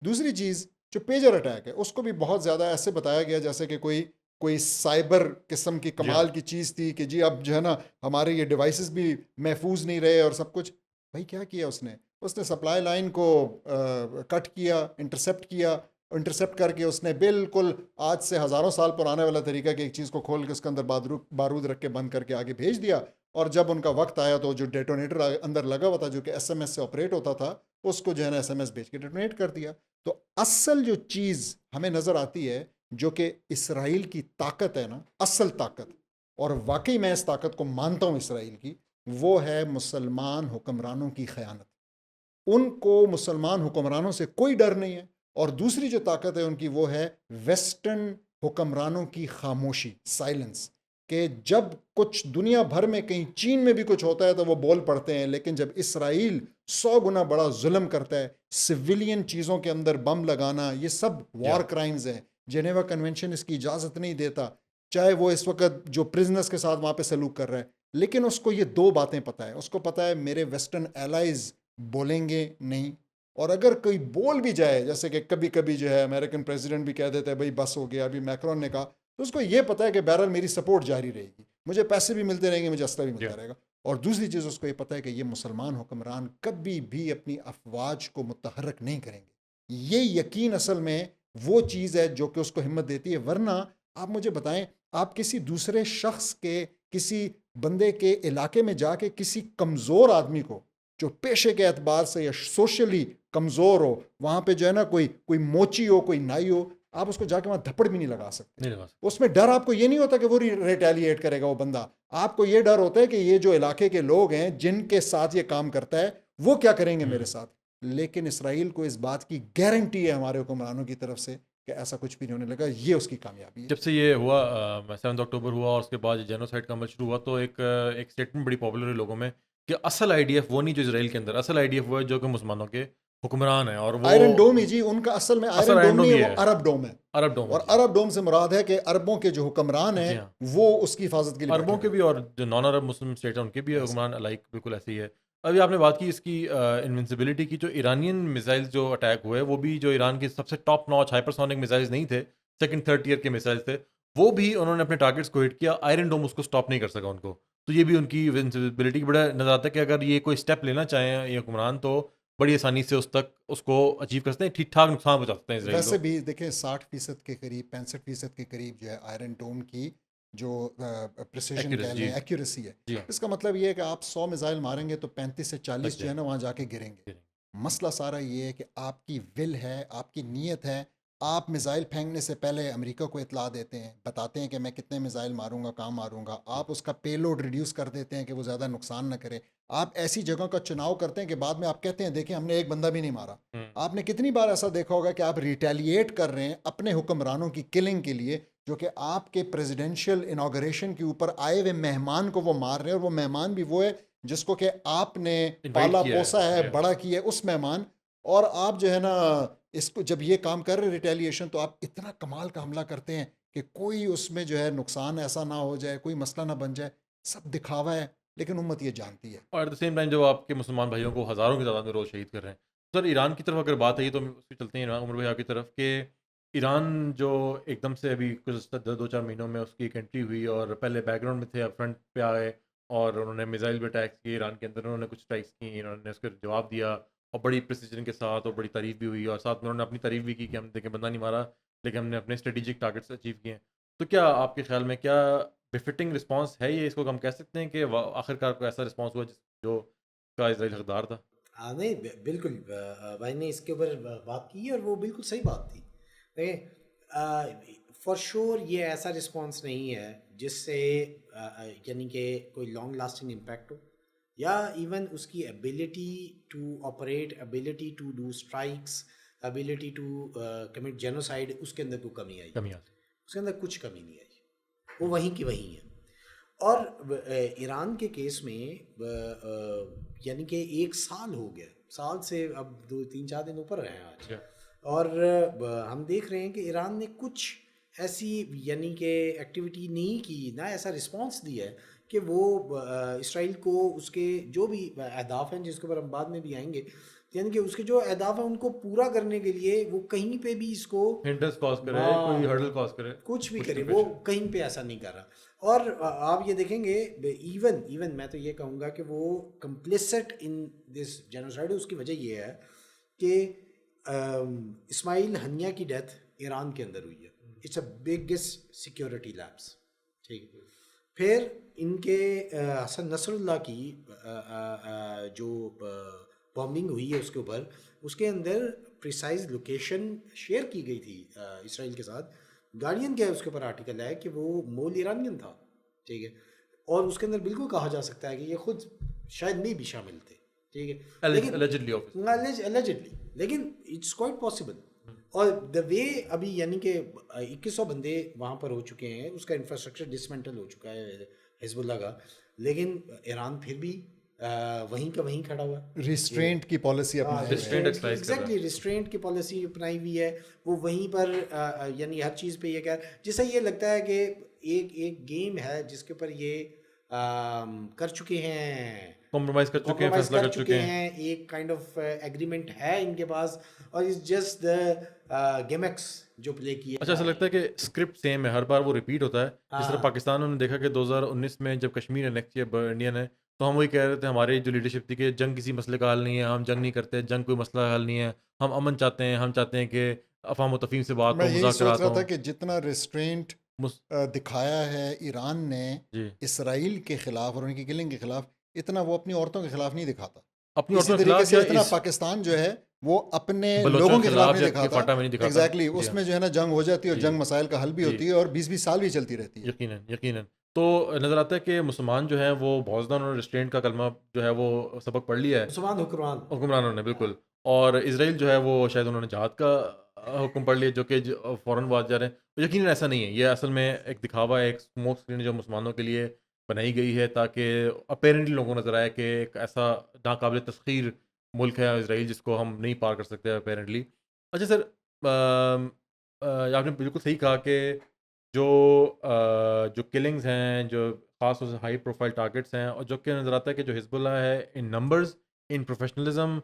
دوسری چیز جو پیجر اٹیک ہے اس کو بھی بہت زیادہ ایسے بتایا گیا جیسے کہ کوئی سائبر قسم کی کمال کی چیز تھی کہ جی اب جو ہے نا ہمارے یہ ڈیوائسز بھی محفوظ نہیں رہے اور سب کچھ. بھائی کیا کیا اس نے سپلائی لائن کو کٹ کیا, انٹرسیپٹ کر کے اس نے بالکل آج سے ہزاروں سال پرانے والا طریقہ کہ ایک چیز کو کھول کے اس کے اندر بارود رکھ کے بند کر کے آگے بھیج دیا, اور جب ان کا وقت آیا تو جو ڈیٹونیٹر اندر لگا ہوا تھا جو کہ ایس ایم ایس سے آپریٹ ہوتا تھا اس کو جو ہے نا ایس ایم ایس بھیج کے ڈیٹونیٹ کر دیا. تو اصل جو چیز ہمیں نظر آتی ہے جو کہ اسرائیل کی طاقت ہے نا, اصل طاقت, اور واقعی میں اس طاقت کو مانتا ہوں اسرائیل کی, وہ ہے مسلمان حکمرانوں کی خیانت. ان کو مسلمان حکمرانوں سے کوئی ڈر نہیں ہے. اور دوسری جو طاقت ہے ان کی وہ ہے ویسٹرن حکمرانوں کی خاموشی, سائلنس, کہ جب کچھ دنیا بھر میں کہیں چین میں بھی کچھ ہوتا ہے تو وہ بول پڑتے ہیں, لیکن جب اسرائیل 100 گنا بڑا ظلم کرتا ہے, سویلین چیزوں کے اندر بم لگانا, یہ سب وار کرائمز ہیں, جنیوا کنونشن اس کی اجازت نہیں دیتا, چاہے وہ اس وقت جو پرزنرز کے ساتھ وہاں پہ سلوک کر رہا ہے, لیکن اس کو یہ دو باتیں پتہ ہے. اس کو پتہ ہے میرے ویسٹرن ایلائز بولیں گے نہیں, اور اگر کوئی بول بھی جائے, جیسے کہ کبھی کبھی جو ہے امریکن پریزیڈنٹ بھی کہہ دیتا ہے بھائی بس ہو گیا, ابھی میکرون نے کہا, تو اس کو یہ پتہ ہے کہ بہرحال میری سپورٹ جاری رہے گی, مجھے پیسے بھی ملتے رہیں گے, مجھے اسلحہ بھی ملتا رہے گا. اور دوسری چیز اس کو یہ پتہ ہے کہ یہ مسلمان حکمران کبھی بھی اپنی افواج کو متحرک نہیں کریں گے. یہ یقین اصل میں وہ چیز ہے جو کہ اس کو ہمت دیتی ہے. ورنہ آپ مجھے بتائیں, آپ کسی دوسرے شخص کے, کسی بندے کے علاقے میں جا کے کسی کمزور آدمی کو جو پیشے کے اعتبار سے یا سوشلی کمزور ہو, وہاں پہ جو ہے نا کوئی موچی ہو, کوئی نائی ہو, آپ اس کو جا کے وہاں دھپڑ بھی نہیں لگا سکتے. اس میں ڈر آپ کو یہ نہیں ہوتا کہ وہ ریٹیلیٹ کرے گا وہ بندہ, آپ کو یہ ڈر ہوتا ہے کہ یہ جو علاقے کے لوگ ہیں جن کے ساتھ یہ کام کرتا ہے وہ کیا کریں گے میرے ساتھ. لیکن اسرائیل کو اس بات کی گارنٹی ہے ہمارے حکمرانوں کی طرف سے کہ ایسا کچھ بھی نہیں ہونے لگا. یہ اس کی کامیابی ہے. جب سے یہ ہوا 7 اکتوبر ہوا اور اس کے بعد جینوسائڈ کا عمل شروع ہوا, تو ایک اسٹیٹمنٹ بڑی پاپولر ہے لوگوں میں کہ اصل آئی ڈی ایف وہ نہیں جو اسرائیل کے اندر, اصل آئی ڈی ایف وہ ہے جو کہ مسلمانوں کے حکمران ہیں. اور وہ آئرن ڈوم ہی جی ان کا اصل میں آئرن ڈوم نہیں ہے, وہ عرب ڈوم ہے. عرب ڈوم, اور عرب ڈوم سے مراد ہے کہ عربوں کے جو حکمران ہیں وہ اس کی حفاظت کے لیے, عربوں کے بھی اور جو نان عرب مسلم اسٹیٹ ہیں ان کے بھی حکمران الائک بالکل ایسے ہی ہے. ابھی آپ نے بات کی اس کی انوینسیبلٹی کی, جو ایرانین میزائل جو اٹیک ہوئے وہ بھی جو ایران کے سب سے ٹاپ ناچ ہائپرسونک میزائلز نہیں تھے, سیکنڈ تھرڈ ٹیئر کے میزائلز تھے, وہ بھی انہوں نے اپنے ٹارگیٹس کو ہٹ کیا. آئرن ڈوم اس کو اسٹاپ نہیں کر سکا ان کو. تو یہ بھی ان کی انوینسیبلٹی کی بڑا نظر آتا ہے کہ اگر یہ کوئی اسٹیپ لینا چاہیں یہ حکمران تو بڑی آسانی سے اس کو اچیو کر سکتے ہیں, ٹھیک ٹھاک نقصان پہنچا سکتے ہیں. ویسے بھی دیکھیں 60% کے قریب 65% کے قریب جو ہے آئرن ڈوم کی جو پریسیژن کہہ لیں ایکیوریسی ہے, اس کا مطلب یہ ہے کہ آپ 100 میزائل ماریں گے تو 35 سے 40 جو ہے نا وہاں جا کے گریں گے. مسئلہ سارا یہ ہے کہ آپ کی ول ہے, آپ کی نیت ہے. آپ میزائل پھینکنے سے پہلے امریکہ کو اطلاع دیتے ہیں, بتاتے ہیں کہ میں کتنے میزائل ماروں گا, کہاں ماروں گا. آپ اس کا پے لوڈ ریڈیوس کر دیتے ہیں کہ وہ زیادہ نقصان نہ کرے. آپ ایسی جگہوں کا چناؤ کرتے ہیں کہ بعد میں آپ کہتے ہیں دیکھیں ہم نے ایک بندہ بھی نہیں مارا. آپ نے کتنی بار ایسا دیکھا ہوگا کہ آپ ریٹیلیٹ کر رہے ہیں اپنے حکمرانوں کی کلنگ کے لیے, جو کہ آپ کے پریزیڈینشیل انوگریشن کے اوپر آئے ہوئے مہمان کو وہ مار رہے ہیں, اور وہ مہمان بھی وہ ہے جس کو کہ آپ نے پالا پوسا ہے, بڑا کیا ہے, اس مہمان. اور آپ جو ہے نا اس کو جب یہ کام کر رہے ریٹیلیشن, تو آپ اتنا کمال کا حملہ کرتے ہیں کہ کوئی اس میں جو ہے نقصان ایسا نہ ہو جائے, کوئی مسئلہ نہ بن جائے. سب دکھاوا ہے, لیکن امت یہ جانتی ہے. اور ایٹ دا سیم ٹائم جب آپ کے مسلمان بھائیوں کو ہزاروں کی تعداد میں روز شہید کر رہے ہیں. سر ایران کی طرف اگر بات ہے تو اس پہ چلتے ہیں عمر بھائی آپ کی طرف, کہ ایران جو ایک دم سے ابھی کچھ 2-4 مہینوں میں اس کی ایک انٹری ہوئی, اور پہلے بیک گراؤنڈ میں تھے, اب فرنٹ پہ آئے, اور انہوں نے میزائل بھی اٹیکس کیے ایران کے اندر, انہوں نے کچھ اسٹرائکس کی, انہوں نے اس کا جواب دیا, اور بڑی پریسیجن کے ساتھ, اور بڑی تعریف بھی ہوئی, اور ساتھ میں انہوں نے اپنی تعریف بھی کی کہ ہم دیکھیں بندہ نہیں مارا لیکن ہم نے اپنے اسٹریٹجک ٹارگیٹس اچیو کیے ہیں. تو کیا آپ کے خیال میں کیا بفٹنگ رسپانس ہے یہ, اس کو ہم کہہ سکتے ہیں کہ آخر کار کو ایسا رسپانس ہوا جو کا اسرائیل حقدار تھا؟ نہیں بالکل, بھائی نے اس کے اوپر بات کی اور وہ بالکل صحیح بات تھی. فار شور یہ ایسا رسپانس نہیں ہے جس سے یعنی کہ کوئی لانگ لاسٹنگ امپیکٹ ہو, یا ایون اس کی ability to operate, ability to do strikes, ability to commit genocide اس کے اندر کوئی کمی آئی؟ کمی آتی اس کے اندر کچھ کمی نہیں آئی، وہ وہیں کی وہیں ہے. اور ایران کے کیس میں یعنی کہ 1 سال ہو گیا، سال سے اب 2-3-4 دن اوپر رہے ہیں آج، اور ہم دیکھ رہے ہیں کہ ایران نے کچھ ایسی یعنی کہ ایکٹیویٹی نہیں کی، نہ ایسا رسپانس دیا ہے کہ وہ اسرائیل کو اس کے جو بھی اہداف ہیں جس کے اوپر ہم بعد میں بھی آئیں گے، یعنی کہ اس کے جو اہداف ہیں ان کو پورا کرنے کے لیے وہ کہیں پہ بھی اس کو ہنڈرز کاز کرے، کوئی ہرڈل کاز کرے، کچھ بھی کرے، وہ کہیں پہ ایسا نہیں کر رہا. اور آپ یہ دیکھیں گے ایون میں تو یہ کہوں گا کہ وہ کمپلیسٹ ان دس جینوسائیڈ. اس کی وجہ یہ ہے کہ اسماعیل ہنیہ کی ڈیتھ ایران کے اندر ہوئی ہے. It's a biggest security lapse. ٹھیک، پھر ان کے حسن نصر اللہ کی جو بامبنگ ہوئی ہے اس کے اوپر، اس کے اندر پریسائز لوکیشن شیئر کی گئی تھی اسرائیل کے ساتھ. گارڈین کا اس کے اوپر آرٹیکل ہے کہ وہ مول ایرانین تھا. ٹھیک ہے، اور اس کے اندر بالکل کہا جا سکتا ہے کہ یہ خود شاید نہیں بھی شامل تھے. ٹھیک ہے، لیکن لیکن اٹس کوائٹ پاسبل. اور دا وے ابھی یعنی کہ 2100 بندے وہاں پر ہو چکے ہیں، اس کا انفراسٹرکچر ڈسمنٹل ہو چکا ہے حزب اللہ کا، لیکن ایران پھر بھی وہیں کا وہیں کھڑا ہوا. ریسٹرینٹ کی پالیسی ایگزیکٹلی ریسٹرینٹ کی پالیسی اپنائی ہوئی ہے. وہ وہیں پر یعنی ہر چیز پہ یہ کہہ، جیسا یہ لگتا ہے کہ ایک گیم ہے جس کے اوپر یہ کر چکے ہیں، کمپرومائز کر چکے ہیں، فیصلہ کر چکے ہیں، ایک کائنڈ آف ایگریمنٹ ہے ان کے پاس، اور اٹس جسٹ دا گیمکس جو پلے کیے. اچھا، ایسا لگتا ہے کہ اسکرپٹ سیم ہے، ہر بار وہ ریپیٹ ہوتا ہے. جس طرح پاکستان نے دیکھا کہ 2019 میں جب کشمیر انیکس کیا انڈیا نے، تو ہم وہی کہہ رہے تھے، ہماری جو لیڈرشپ تھی کہ جنگ کسی مسئلے کا حل نہیں ہے، ہم جنگ نہیں کرتے، جنگ کوئی مسئلہ حل نہیں ہے، ہم امن چاہتے ہیں، ہم چاہتے ہیں کہ افہام و تفہیم سے بات ہو، میں یہی سوچ مذاکرات رہا تھا ہوں. کہ جتنا ریسٹرینٹ دکھایا ہے ایران نے اسرائیل کے خلاف اور ان کی کلنگ کے خلاف، اتنا وہ اپنی عورتوں کے خلاف نہیں دکھاتا. اپنی اسی طریقے سے اتنا پاکستان جو ہے وہ اپنے لوگوں کے خلاف نہیں دکھاتا. ایگزیکٹلی، اس میں جو ہے نا جنگ ہو جاتی ہے اور جنگ مسائل کا حل بھی ہوتی ہے اور 20-20 سال بھی چلتی رہتی ہے. یقیناً. تو نظر آتا ہے کہ مسلمان جو ہیں وہ بہت زیادہ انہوں نے ریسٹرینٹ کا کلمہ جو ہے وہ سبق پڑھ لیا ہے، مسلمان حکمرانوں نے، بالکل. اور اسرائیل جو ہے وہ شاید انہوں نے جہاد کا حکم پڑھ لیا، جو کہ فوراً وہ آ جا رہے ہیں. یقیناً ایسا نہیں ہے، یہ اصل میں ایک دکھاوا ہے، ایک اسموک اسکرین جو مسلمانوں کے لیے بنائی گئی ہے تاکہ اپیرنٹلی لوگوں کو نظر آئے کہ ایک ایسا ناقابل تسخیر ملک ہے اسرائیل جس کو ہم نہیں پار کر سکتے اپیرنٹلی. اچھا سر، آپ نے بالکل صحیح کہا کہ جو کلنگز ہیں، جو خاص طور سے ہائی پروفائل ٹارگیٹس ہیں، اور جو کہ نظر آتا ہے کہ جو حزب اللہ ہے ان نمبرز، ان پروفیشنلزم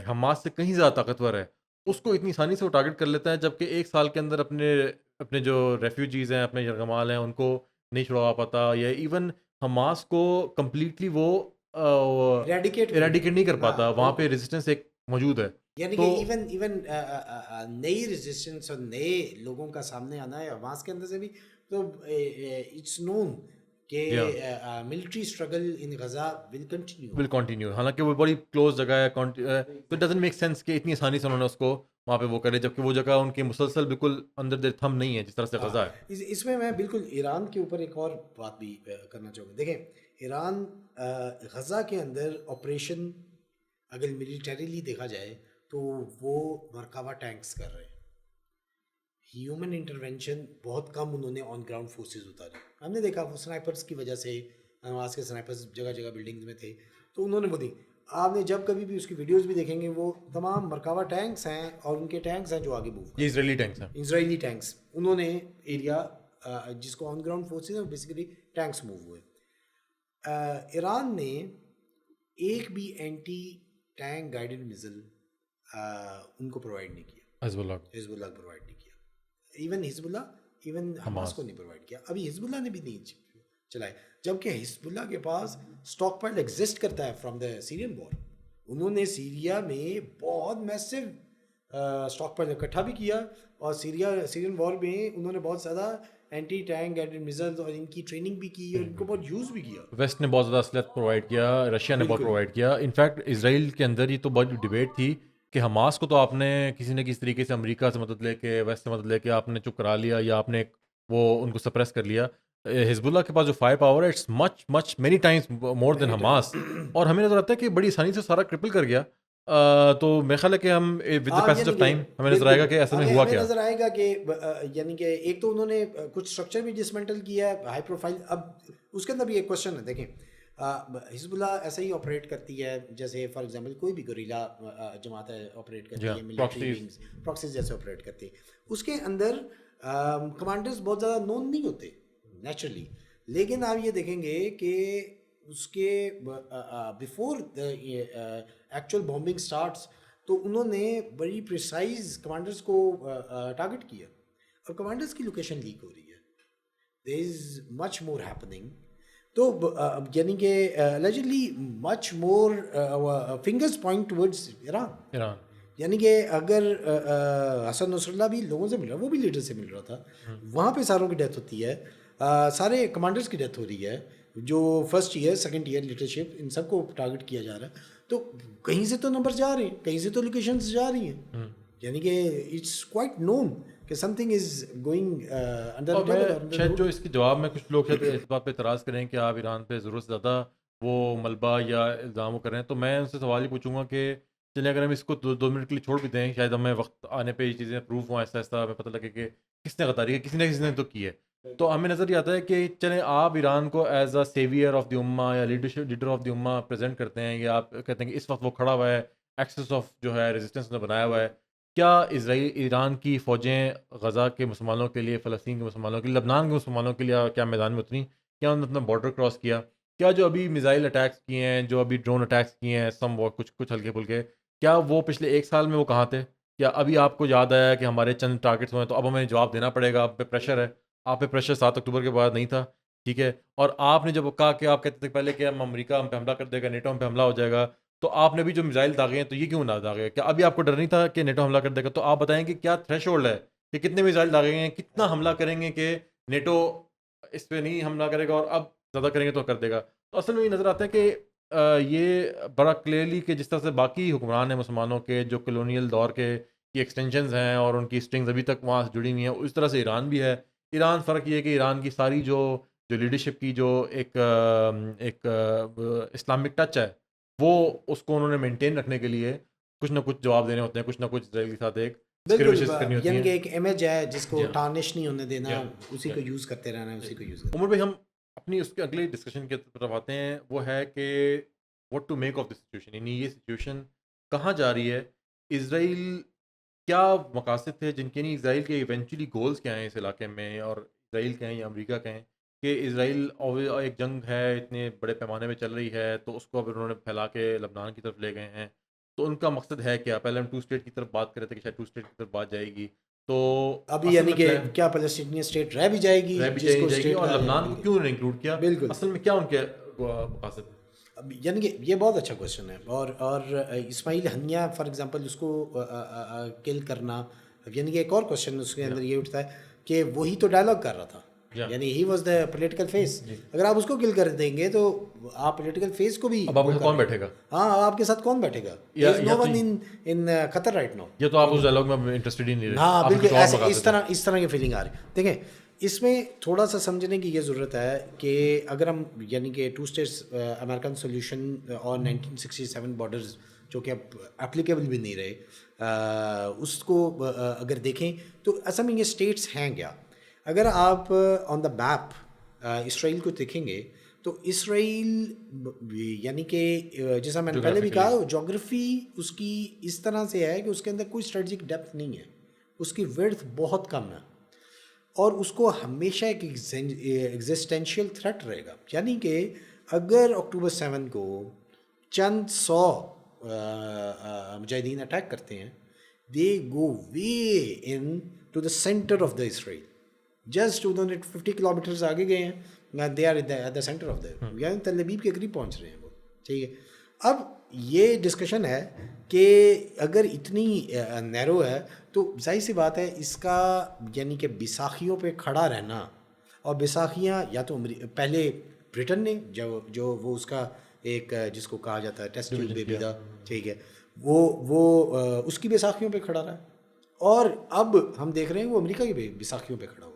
حماس سے کہیں زیادہ طاقتور ہے، اس کو اتنی آسانی سے وہ ٹارگیٹ کر لیتا ہے، جبکہ 1 سال کے اندر اپنے جو ریفیوجیز ہیں، اپنے یرغمال ہیں، ان کو نہیں چھڑوا پاتا، یا ایون حماس کو کمپلیٹلی وہ ایریڈیکیٹ نہیں کر پاتا. وہاں پہ ریزسٹنس ایک موجود ہے. یعنی کہ ایون نئی ریزسٹنس اور نئے لوگوں کا سامنے آنا ہے حماس کے اندر سے بھی. تو اٹس نون کہ military struggle in Gaza will continue. حالانکہ وہ بڑی کلوز جگہ ہے، تو اٹ ڈزنٹ میک سینس کہ اتنی آسانی سے انہوں نے اس کو وہاں پہ وہ کرے، جبکہ وہ جگہ ان کی مسلسل بالکل اندر دیر تھم نہیں ہے جس طرح سے غزہ ہے. اس میں میں بالکل ایران کے اوپر ایک اور بات بھی کرنا چاہوں گا. دیکھیں، ایران غزہ کے اندر آپریشن اگر ملیٹریلی دیکھا جائے تو وہ مرکبہ ٹینکس کر رہے ہیں. ہیومن انٹرونشن بہت کم انہوں نے آن گراؤنڈ فورسز اتارے. ہم نے دیکھا وہ سنائپرس کی وجہ سے، حماس کے سنائپرس جگہ جگہ بلڈنگز میں تھے، تو انہوں نے وہ دی. آپ نے جب کبھی بھی اس کی ویڈیوز بھی دیکھیں گے، وہ تمام مرکبہ ٹینکس ہیں اور ان کے ٹینکس ہیں جو آگے موو کرتے ہیں. اسرائیلی ٹینکس ہیں، اسرائیلی ٹینکس. انہوں نے ایریا جس کو آن گراؤنڈ فورسز ہیں، بیسیکلی ٹینکس موو ہوئے. ایران نے ایک بھی اینٹی ٹینک گائیڈڈ میزل ان کو پرووائڈ نہیں کیا، حزب اللہ کو پرووائڈ نہیں کیا. ایون حماس کو نہیں پرووائڈ کیا. ابھی حزب اللہ نے بھی نہیں چلائے، جبکہ حزب اللہ کے پاس اسٹاک پائل ایگزسٹ کرتا ہے فرام دا سیرین وار. انہوں نے سیریا میں بہت میسو اسٹاک پائل اکٹھا بھی کیا، اور سیرین وار میں انہوں نے بہت زیادہ اینٹی ٹینک گائیڈڈ میزائل اور ان کی ٹریننگ بھی کی اور ان کو بہت یوز بھی کیا. ویسٹ نے بہت زیادہ اسلحہ پرووائڈ کیا، رشیا نے بہت پرووائڈ کیا. انفیکٹ اسرائیل کے اندر یہ تو بہت ڈبیٹ تھی کہ حماس کو تو آپ نے کسی نہ کسی طریقے سے امریکہ سے مدد لے کے، ویسٹ سے مدد لے کے آپ نے چپ کرا لیا، یا آپ نے وہ ان کو سپریس کر لیا. حزب اللہ کے پاس جو فائر پاور ہے، it's much many times more than Hamas, اور ہمیں نظر آتا ہے کہ بڑی آسانی سے سارا کرپل کر گیا. تو میرا خیال ہے کہ ہم ود دا پیسج یعنی آف کہ ٹائم ہمیں نظر آئے گا کہ اصل میں ہوا ہمیں کیا. نظر آئے گا کہ یعنی کہ ایک تو انہوں نے کچھ اسٹرکچر بھی ڈسمنٹل کیا ہے ہائی پروفائل. اب اس کے اندر بھی ایک کوشچن ہے دیکھیں حزب اللہ ایسا ہی آپریٹ کرتی ہے جیسے فار ایگزامپل کوئی بھی گوریلا جماعت آپریٹ کرتی ہے ملٹری ونگز پراکسیز جیسے آپریٹ کرتی ہے. اس کے اندر کمانڈرز بہت زیادہ نون نہیں ہوتے نیچرلی, لیکن آپ یہ دیکھیں گے کہ اس کے بیفور ایکچوئل بامبنگ سٹارٹس تو انہوں نے بڑی پریسائز کمانڈرز کو ٹارگٹ کیا اور کمانڈرز کی لوکیشن لیک ہو رہی ہے. دیر از مچ مور ہیپننگ. تو یعنی کہ allegedly مچ مور فنگرز پوائنٹ ٹورڈز ایران. یعنی کہ اگر حسن نصر اللہ بھی لوگوں سے مل رہا, وہ بھی لیڈر سے مل رہا تھا, وہاں پہ ساروں کی ڈیتھ ہوتی ہے, سارے کمانڈرز کی ڈیتھ ہو رہی ہے, جو first year second year leadership ان سب کو ٹارگٹ کیا جا رہا ہے. تو کہیں سے تو نمبر جا رہے ہیں, کہیں سے تو لوکیشنز جا رہی ہیں, یعنی کہ اٹس کوائٹ نون کہ some thing is going under. شاید جو اس کے جواب میں کچھ لوگ اس بات پہ اعتراض کریں کہ آپ ایران پہ ضرورت سے زیادہ وہ ملبہ یا الزام کریں, تو میں ان سے سوال ہی پوچھوں گا کہ چلیں اگر ہم اس کو 2 منٹ کے لیے چھوڑ بھی دیں, شاید ہمیں وقت آنے پہ یہ چیزیں پروف ہوں, ایسا ایسا ہمیں پتہ لگے کہ کس نے غداری ہے, کسی نے تو کی ہے. تو ہمیں نظر یہ آتا ہے کہ چلیں آپ ایران کو as a severe of the امہ یا لیڈر آف دی امہ پریزنٹ کرتے ہیں, یا آپ کہتے ہیں کہ اس وقت وہ کھڑا ہوا ہے, ایکسس آف جو ہے ریزسٹنس نے بنایا ہوا ہے. کیا ایران کی فوجیں غزہ کے مسلمانوں کے لیے, فلسطین کے مسلمانوں کے لیے, لبنان کے مسلمانوں کے لیے کیا میدان میں اتری, کیا انہوں نے اپنا بارڈر کراس کیا, کیا جو ابھی میزائل اٹیکس کیے ہیں, جو ابھی ڈرون اٹیکس کیے ہیں سم کچھ ہلکے پھلکے, کیا وہ پچھلے 1 سال میں وہ کہاں تھے؟ کیا ابھی آپ کو یاد آیا کہ ہمارے چند ٹارگٹس ہوئے تو اب ہمیں جواب دینا پڑے گا, آپ پہ پریشر ہے. آپ پہ پریشر 7 اکتوبر کے بعد نہیں تھا, ٹھیک ہے, اور آپ نے جب کہا کہ آپ کہتے تھے پہلے کہ امریکہ ہم پہ حملہ کر دے گا, نیٹو ہم پہ حملہ ہو جائے گا, تو آپ نے بھی جو میزائل داغے ہیں تو یہ کیوں نہ داغے؟ کیا ابھی آپ کو ڈر نہیں تھا کہ نیٹو حملہ کر دے گا؟ تو آپ بتائیں کہ کیا تھریش ہولڈ ہے کہ کتنے میزائل داغے ہیں, کتنا حملہ کریں گے کہ نیٹو اس پہ نہیں حملہ کرے گا اور اب زیادہ کریں گے تو کر دے گا؟ تو اصل میں یہ نظر آتا ہے کہ یہ بڑا کلیئرلی کہ جس طرح سے باقی حکمران ہیں مسلمانوں کے جو کلونیل دور کے کی ایکسٹینشنز ہیں اور ان کی اسٹرنگز ابھی تک وہاں سے جڑی ہوئی ہیں, اس طرح سے ایران بھی ہے. ایران فرق یہ ہے کہ ایران کی ساری جو لیڈرشپ کی جو ایک اسلامک ٹچ ہے, وہ اس کو انہوں نے مینٹین رکھنے کے لیے کچھ نہ کچھ جواب دینے ہوتے ہیں, کچھ نہ کچھ اسرائیل کے ساتھ ایک اسکریوشز کرنی ہوتی ہیں. یعنی کہ ایک امیج ہے جس کو ٹارنش نہیں ہونے دینا, اسی کو یوز کرتے رہنا ہے, اسی کو یوز کرنا. عمر بھائی, ہم اپنی اس کے اگلے ڈسکشن کی طرف آتے ہیں, وہ ہے کہ what to make of this situation, یعنی یہ سچویشن کہاں جا رہی ہے, اسرائیل کیا مقاصد تھے جن کے نہیں, اسرائیل کے ایونچولی گولز کیا ہیں اس علاقے میں, اور اسرائیل کہیں یا امریکہ کہیں کہ اسرائیل ایک جنگ ہے اتنے بڑے پیمانے پہ چل رہی ہے, تو اس کو اب انہوں نے پھیلا کے لبنان کی طرف لے گئے ہیں, تو ان کا مقصد ہے کیا؟ پہلے ہم 2 اسٹیٹ کی طرف بات کر رہے تھے کہ شاید 2 اسٹیٹ کی طرف بات جائے گی, تو ابھی یعنی کہ کیا فلسطینی اسٹیٹ رہ بھی جائے گی, اور لبنان کو کیوں نہیں انکلوڈ کیا, بالکل اصل میں کیا ان کے مقاصد؟ یعنی کہ یہ بہت اچھا کوشچن ہے. اور اسماعیل ہنیہ فار ایگزامپل اس کو کل کرنا, یعنی کہ ایک اور کوشچن اس کے اندر یہ اٹھتا ہے کہ وہی تو ڈائلاگ کر رہا تھا, یعنی he was the political face. اگر آپ اس کو کل کر دیں گے تو آپ پولیٹیکل فیس کو بھی, اب آپ کے کون بیٹھے گا؟ ہاں, آپ کے ساتھ کون بیٹھے گا؟ نو ون ان قطر رائٹ ناؤ. یہ تو آپ اس ڈائلاگ میں انٹرسٹڈ ہی نہیں رہے. ہاں بالکل, ایسے اس طرح کی فیلنگ آ رہی. دیکھیں اس میں تھوڑا سا سمجھنے کی یہ ضرورت ہے کہ اگر ہم یعنی کہ 2 اسٹیٹس امریکن سولوشن اور 1967 بارڈرز جو کہ اب اپلیکیبل بھی نہیں رہے, اس کو اگر دیکھیں تو اصل میں یہ اسٹیٹس ہیں کیا. اگر آپ آن دا میپ اسرائیل کو دیکھیں گے تو اسرائیل یعنی کہ جیسا میں نے پہلے بھی کہا, جغرافی اس کی اس طرح سے ہے کہ اس کے اندر کوئی اسٹریٹجک ڈیپتھ نہیں ہے, اس کی ویڈتھ بہت کم ہے, اور اس کو ہمیشہ ایک ایگزسٹینشیل تھریٹ رہے گا. یعنی کہ اگر اکتوبر 7 کو چند 100 مجاہدین اٹیک کرتے ہیں, they go way into the centre of the Israel, just انہوں نے 50 کلومیٹرز آگے گئے ہیں, they are at the centre of the, یعنی تل ابیب کے قریب پہنچ رہے ہیں وہ, ٹھیک ہے. اب یہ ڈسکشن ہے کہ اگر اتنی نیرو ہے تو ظاہر سی بات ہے اس کا یعنی کہ بیساکھیوں پہ کھڑا رہنا, اور بیساکھیاں یا تو پہلے برٹن نے جو وہ اس کا ایک جس کو کہا جاتا ہے ٹیسٹ ٹیوب بیبی دا, ٹھیک ہے, وہ اس کی بیساکھیوں پہ کھڑا رہا ہے, اور اب ہم دیکھ رہے ہیں وہ امریکہ کی بیساکھیوں پہ کھڑا ہوا.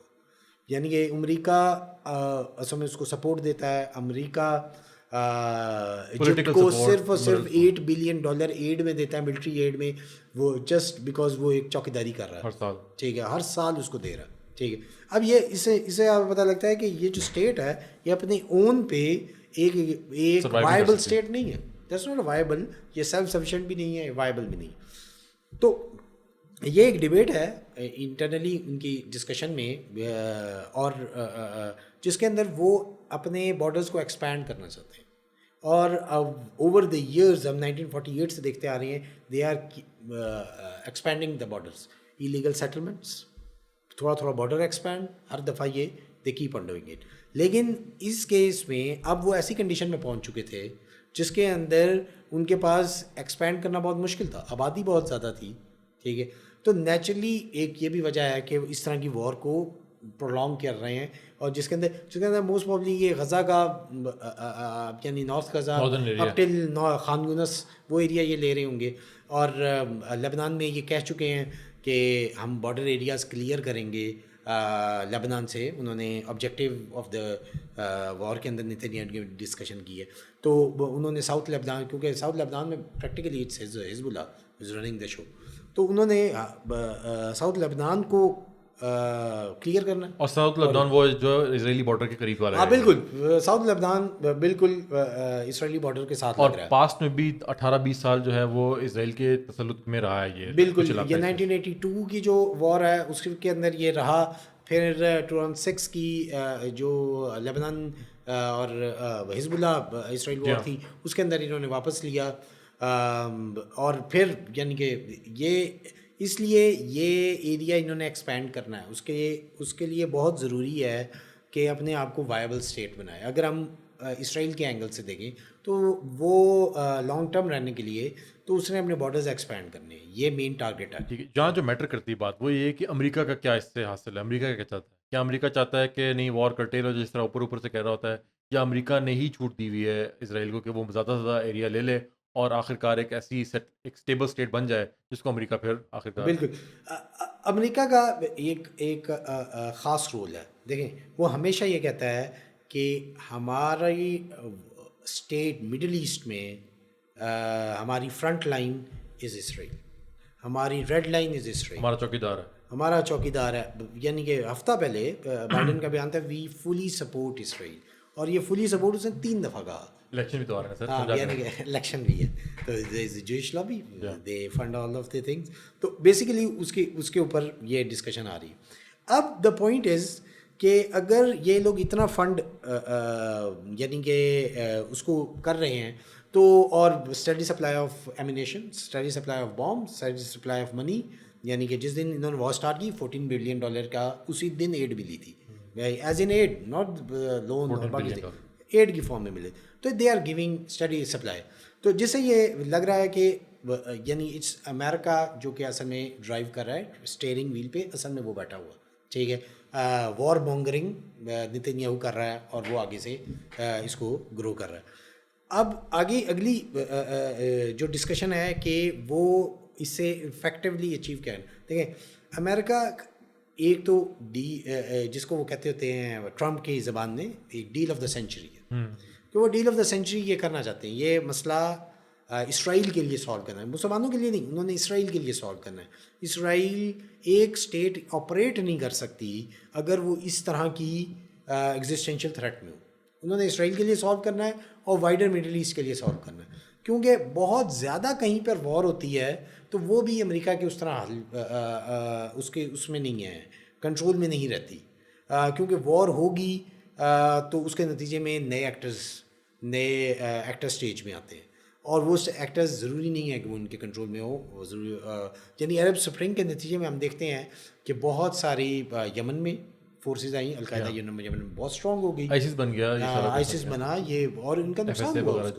یعنی کہ امریکہ اصل میں اس کو سپورٹ دیتا ہے, امریکہ ایجپٹ کو صرف اور صرف $8 بلین ایڈ میں دیتا ہے, ملٹری ایڈ میں, وہ جسٹ بیکاز وہ ایک چوکیداری کر رہا ہے ہر سال, ٹھیک ہے, ہر سال اس کو دے رہا ہے, ٹھیک ہے. اب یہ اسے آپ پتہ لگتا ہے کہ یہ جو اسٹیٹ ہے یہ اپنے اون پہ ایک وائبل اسٹیٹ نہیں ہے. دیٹس ناٹ وائبل, یہ سیلف سفیشینٹ بھی نہیں ہے, وائبل بھی نہیں. تو یہ ایک ڈبیٹ ہے انٹرنلی ان کی ڈسکشن میں, اور جس کے اندر وہ اپنے بارڈرز کو ایکسپینڈ کرنا چاہتے ہیں. اور اوور دا ایئرز ہم 1948 سے دیکھتے آ رہے ہیں, they are expanding the borders, illegal settlements, تھوڑا تھوڑا بارڈر ایکسپینڈ, ہر دفعہ یہ they keep on doing it. لیکن اس کیس میں اب وہ ایسی کنڈیشن میں پہنچ چکے تھے جس کے اندر ان کے پاس ایکسپینڈ کرنا بہت مشکل تھا, آبادی بہت زیادہ تھی, ٹھیک ہے. تو نیچرلی ایک یہ بھی وجہ ہے کہ اس طرح کی وار کو پرولونگ کر رہے ہیں, اور جس کے اندر موسٹ پرابلی یہ غزہ کا یعنی نارتھ غزہ اپ ٹل خان یونس وہ ایریا یہ لے رہے ہوں گے, اور لبنان میں یہ کہہ چکے ہیں کہ ہم بارڈر ایریاز کلیئر کریں گے لبنان سے. انہوں نے آبجیکٹیو آف دا وار کے اندر نیتنیاہو کی ڈسکشن کی ہے. تو انہوں نے ساؤتھ لبنان, کیونکہ ساؤتھ لبنان میں پریکٹیکلی اٹس حزب اللہ از رننگ دا شو, تو انہوں نے ساؤتھ لبنان کو کلیئر کرنا ہے. اور ساؤتھ لبنان وہ جو اسرائیلی بارڈر کے قریب والا ہے. ہاں بالکل, ساؤتھ لبنان بالکل اسرائیلی بارڈر کے ساتھ لگ رہا ہے. اور پاسٹ میں بھی 18-20 سال جو ہے وہ اسرائیل کے تسلط میں رہا ہے. یہ بالکل, یہ 1982 کی جو وار ہے اس کے اندر یہ رہا. پھر 2006 کی جو لبنان اور حزب اللہ اسرائیل وار تھی اس کے اندر انہوں نے واپس لیا. اور پھر یعنی کہ یہ اس لیے یہ ایریا انہوں نے ایکسپینڈ کرنا ہے. اس کے لیے بہت ضروری ہے کہ اپنے آپ کو وائبل اسٹیٹ بنائے. اگر ہم اسرائیل کے اینگل سے دیکھیں تو وہ لانگ ٹرم رہنے کے لیے تو اس نے اپنے بارڈرز ایکسپینڈ کرنے ہیں, یہ مین ٹارگیٹ ہے. ٹھیک ہے, جہاں جو میٹر کرتی ہے بات وہ یہ ہے کہ امریکہ کا کیا اس سے حاصل ہے, امریکہ کا کیا چاہتا ہے. کیا امریکہ چاہتا ہے کہ نہیں وار کرٹیل ہو جس طرح اوپر سے کہہ رہا ہوتا ہے, یا امریکہ نے ہی چھوٹ دی ہوئی ہے اسرائیل کو کہ وہ زیادہ سے زیادہ ایریا لے لے اور آخرکار ایک ایسی ایک اسٹیبل اسٹیٹ بن جائے جس کو امریکہ پھر آخرکار. بالکل, امریکہ کا ایک خاص رول ہے. دیکھیں وہ ہمیشہ یہ کہتا ہے کہ ہماری اسٹیٹ مڈل ایسٹ میں ہماری فرنٹ لائن از اسرائیل, ہماری ریڈ لائن از اسرائیل, ہمارا چوکیدار ہے, ہمارا چوکیدار ہے. یعنی کہ ہفتہ پہلے بائیڈن کا بیان تھا وی فلی سپورٹ اسرائیل, اور یہ فلی سپورٹ اس نے 3 دفعہ کہا. الیکشن بھی تو آ رہا ہے سر. ہاں یعنی کہ الیکشن بھی ہے, تو Jewish lobby they fund all of the things. تو بیسیکلی اس کے اوپر یہ ڈسکشن آ رہی ہے. اب دا پوائنٹ از کہ اگر یہ لوگ اتنا فنڈ یعنی کہ اس کو کر رہے ہیں تو, اور steady supply of ammunition, steady supply of bomb, steady supply of money, یعنی کہ جس دن انہوں نے وار اسٹارٹ کی $14 بلین کا اسی دن ایڈ ملی تھی, as in aid not loan, aid کی فارم میں ملے. تو they are giving steady supply. تو جس سے یہ لگ رہا ہے کہ یعنی اٹس امیرکا جو کہ اصل میں ڈرائیو کر رہا ہے اسٹیئرنگ ویل پہ, اصل میں وہ بیٹھا ہوا, ٹھیک ہے. وار مونگرنگ نیتنیاہو کر رہا ہے اور وہ آگے سے اس کو گرو کر رہا ہے. اب آگے اگلی جو ڈسکشن ہے کہ وہ اس سے افیکٹولی اچیو کیا ہے. دیکھیں امریکہ ایک تو جس کو وہ کہتے ہوتے ہیں ٹرمپ کی زبان میں ایک ڈیل آف دا سینچری ہے, کہ وہ ڈیل آف دا سینچری یہ کرنا چاہتے ہیں. یہ مسئلہ اسرائیل کے لیے سالو کرنا ہے, مسلمانوں کے لیے نہیں, انہوں نے اسرائیل کے لیے سالو کرنا ہے. اسرائیل ایک اسٹیٹ آپریٹ نہیں کر سکتی اگر وہ اس طرح کی ایگزسٹینشیل تھریٹ میں ہو. انہوں نے اسرائیل کے لیے سالو کرنا ہے اور وائڈر مڈل ایسٹ کے لیے سالو کرنا ہے, کیونکہ بہت زیادہ کہیں پر وار ہوتی ہے تو وہ بھی امریکہ کے اس طرح اس میں نہیں ہے, کنٹرول میں نہیں رہتی, کیونکہ وار ہوگی تو اس کے نتیجے میں نئے ایکٹر سٹیج میں آتے ہیں, اور وہ ایکٹرز ضروری نہیں ہے کہ وہ ان کے کنٹرول میں ہو. ضروری یعنی عرب سپرنگ کے نتیجے میں ہم دیکھتے ہیں کہ بہت ساری یمن میں فورسز آئیں, القاعدہ یمن میں بہت اسٹرانگ ہو گئی, آئیسس بن گیا, آئیسس بنا یہ, اور ان کا نقصان ہوا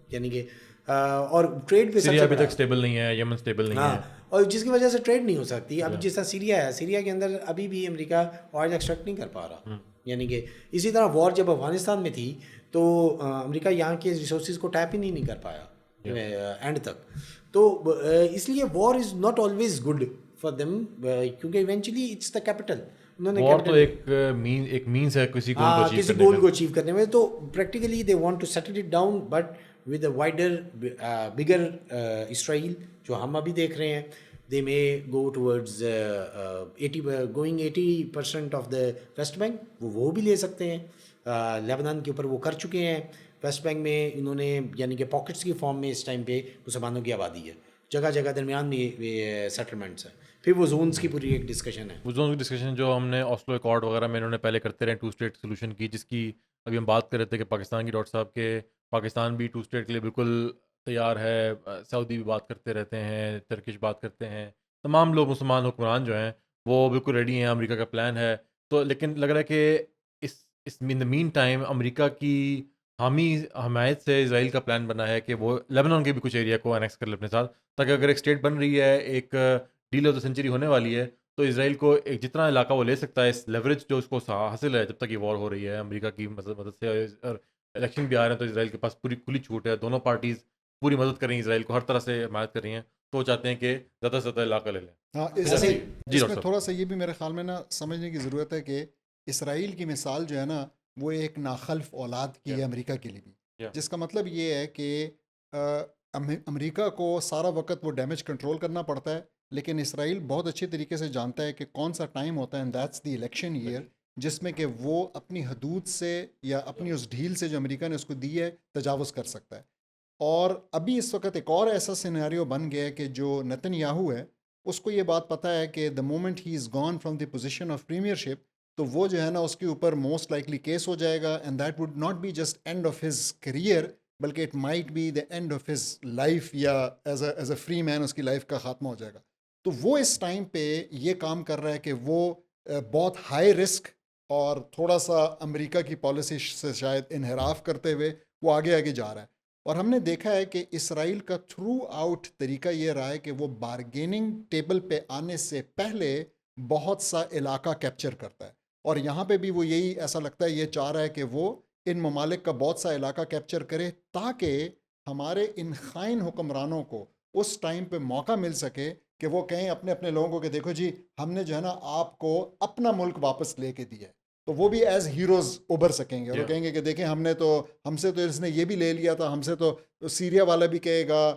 یعنی کہ اور ٹریڈ پہ سیریا ابھی تک اسٹیبل نہیں ہے, یمن اسٹیبل نہیں ہے, اور جس کی وجہ سے ٹریڈ نہیں ہو سکتی. اب جس طرح سیریا ہے, سیریا کے اندر ابھی بھی امریکہ آئل ایکسٹریکٹ نہیں کر پا رہا. یعنی کہ اسی طرح وار جب افغانستان میں تھی تو امریکہ یہاں کے ریسورسز کو ٹیپ ہی نہیں کر پایا اینڈ تک. تو اس لیے war is not always good for them, کیونکہ ایونچولی اٹس دا کیپٹل. انہوں نے وار تو capital- ایک مینس ہے کسی گول کو اچیو کسی کرنے گول کا. کو اچیو کرنے میں. تو practically they want to settle it down but with a wider bigger Israel جو ہم ابھی دیکھ رہے ہیں. They may go towards 80% of the West Bank وہ بھی لے سکتے ہیں. لیبنان کے اوپر وہ کر چکے ہیں. ویسٹ بینک میں انہوں نے یعنی کہ پاکٹس کی فارم میں اس ٹائم پہ مسلمانوں کی آبادی ہے, جگہ جگہ درمیان میں سیٹلمنٹس ہیں. پھر وہ زونس کی پوری ایک ڈسکشن ہے. وہ زون کی ڈسکشن جو ہم نے آسلو ایکارڈ وغیرہ میں انہوں نے پہلے کرتے رہے 2 اسٹیٹ سولوشن کی, جس کی ابھی ہم بات کر رہے تھے کہ پاکستان کی ڈاکٹر صاحب کے پاکستان بھی 2 اسٹیٹ کے لیے بالکل تیار ہے. سعودی بھی بات کرتے رہتے ہیں, ترکش بات کرتے ہیں, تمام لوگ مسلمان حکمران جو ہیں وہ بالکل ریڈی ہیں, امریکہ کا پلان ہے. تو لیکن لگ رہا ہے کہ اس ان دا مین ٹائم امریکہ کی حمایت سے اسرائیل کا پلان بنا ہے کہ وہ لیبنان کے بھی کچھ ایریا کو انیکس کر لے اپنے ساتھ, تاکہ اگر ایک اسٹیٹ بن رہی ہے, ایک ڈیل آف دا سینچری ہونے والی ہے, تو اسرائیل کو ایک جتنا علاقہ وہ لے سکتا ہے, اس لیوریج جو اس کو حاصل ہے جب تک یہ وار ہو رہی ہے امریکہ کی مدد سے, اور الیکشن بھی آ رہے ہیں تو اسرائیل کے پاس پوری کھلی چھوٹ ہے. دونوں پارٹیز پوری مدد کر رہی ہیں اسرائیل کو, ہر طرح سے حمایت کر رہی ہیں, تو وہ چاہتے ہیں کہ زیادہ سے زیادہ علاقہ لے لیں. ہاں ایسے جی اس ڈاکٹر میں صاحب. تھوڑا سا یہ بھی میرے خیال میں نا سمجھنے کی ضرورت ہے کہ اسرائیل کی مثال جو ہے نا وہ ایک ناخلف اولاد کی ہے امریکہ کے لیے بھی, جس کا مطلب یہ ہے کہ امریکہ کو سارا وقت وہ ڈیمیج کنٹرول کرنا پڑتا ہے, لیکن اسرائیل بہت اچھے طریقے سے جانتا ہے کہ کون سا ٹائم ہوتا ہے, and that's the election year, جس میں کہ وہ اپنی حدود سے یا اپنی اس ڈھیل سے جو امریکہ نے اس کو دی ہے تجاوز کر سکتا ہے. اور ابھی اس وقت ایک اور ایسا سیناریو بن گیا ہے کہ جو نتن یاہو ہے اس کو یہ بات پتہ ہے کہ the moment he is gone from the position of premiership, تو وہ جو ہے نا اس کے اوپر موسٹ لائکلی کیس ہو جائے گا, and that would not be just end of his career, بلکہ it might be the end of his life, یا ایز اے فری مین اس کی لائف کا خاتمہ ہو جائے گا. تو وہ اس ٹائم پہ یہ کام کر رہا ہے کہ وہ بہت ہائی رسک اور تھوڑا سا امریکہ کی پالیسی سے شاید انحراف کرتے ہوئے وہ آگے آگے جا رہا ہے. اور ہم نے دیکھا ہے کہ اسرائیل کا تھرو آؤٹ طریقہ یہ رہا ہے کہ وہ بارگیننگ ٹیبل پہ آنے سے پہلے بہت سا علاقہ کیپچر کرتا ہے, اور یہاں پہ بھی وہ یہی ایسا لگتا ہے, یہ چاہ رہا ہے کہ وہ ان ممالک کا بہت سا علاقہ کیپچر کرے, تاکہ ہمارے ان خائن حکمرانوں کو اس ٹائم پہ موقع مل سکے کہ وہ کہیں اپنے اپنے لوگوں کو کہ دیکھو جی ہم نے جو ہے نا آپ کو اپنا ملک واپس لے کے دیا ہے, تو وہ بھی ایز ہیروز ابھر سکیں گے, اور وہ کہیں گے کہ دیکھیں ہم سے تو اس نے یہ بھی لے لیا تھا, ہم سے تو سیریا والا بھی کہے گا,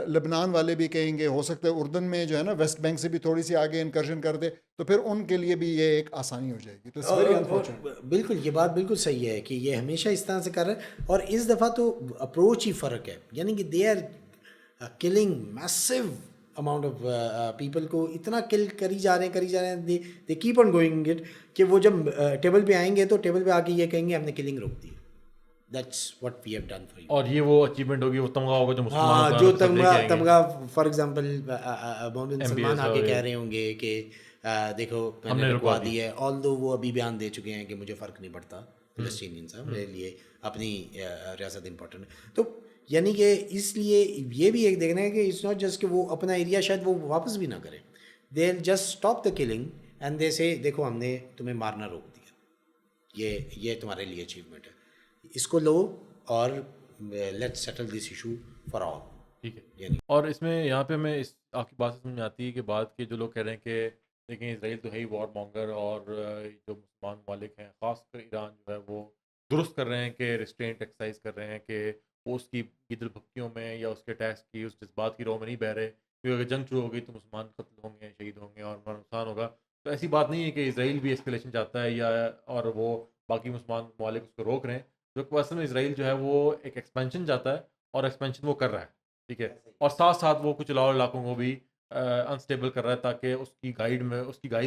لبنان والے بھی کہیں گے, ہو سکتا ہے اردن میں جو ہے نا ویسٹ بینک سے بھی تھوڑی سی آگے انکرشن کر دے, تو پھر ان کے لیے بھی یہ ایک آسانی ہو جائے گی. تو it's very unfortunate. بالکل یہ بات بالکل صحیح ہے کہ یہ ہمیشہ اس طرح سے کر رہے ہیں, اور اس دفعہ تو اپروچ ہی فرق ہے, یعنی کہ they are killing massive amount of people کو, اتنا کل کری جا رہے ہیں they keep on going it, کہ وہ جب ٹیبل پہ آئیں گے تو ٹیبل پہ آ کے یہ کہیں گے ہم نے کلنگ روک دی. That's what we have done for you. اور یہ وہ اچیومنٹ ہوگی, وہ تمغہ ہوگا جو مسلمانوں کا, جو تمغہ فار ایگزامپل محمد سلمان آ کے کہہ رہے ہوں گے کہ دیکھو میں نے رکوا دی ہے, آلدو وہ ابھی بیان دے چکے ہیں کہ مجھے فرق نہیں پڑتا, فلسطینین صاحب میرے لیے اپنی ریاست امپورٹنٹ ہے. تو یعنی کہ اس لیے یہ بھی ایک دیکھنا ہے کہ اٹس ناٹ جسٹ کہ وہ اپنا ایریا شاید وہ واپس بھی نہ کریں, they just stop the killing and they say دیکھو ہم نے تمہیں مارنا روک دیا, یہ تمہارے لیے اچیومنٹ ہے, اس کو لو اور let settle this issue for all. ٹھیک ہے. اور اس میں یہاں پہ ہمیں اس آپ کی بات سمجھ میں آتی ہے کہ بات کے جو لوگ کہہ رہے ہیں کہ دیکھیں اسرائیل تو ہے ہی وار مونگر, اور جو مسلمان ممالک ہیں خاص کر ایران جو ہے وہ درست کر رہے ہیں کہ ریسٹرینٹ ایکسرسائز کر رہے ہیں, کہ وہ اس کی دل بھکتیوں میں یا اس کے ٹیکس کی اس جذبات کی رو میں نہیں بہ رہے, کیونکہ اگر جنگ شروع ہو گئی تو مسلمان قتل ہوں گے, شہید ہوں گے اور نقصان ہوگا. تو ایسی بات نہیں ہے کہ اسرائیل بھی اسکلیشن چاہتا ہے یا اور وہ باقی مسلمان ممالک اس کو روک رہے ہیں, جو اصل میں اسرائیل جو ہے وہ ایک ایکسپینشن چاہتا ہے, اور ایکسپینشن وہ کر رہا ہے, ٹھیک ہے, اور ساتھ ساتھ وہ کچھ علاقوں کو بھی انسٹیبل کر رہا ہے, تاکہ اس کی گائیڈ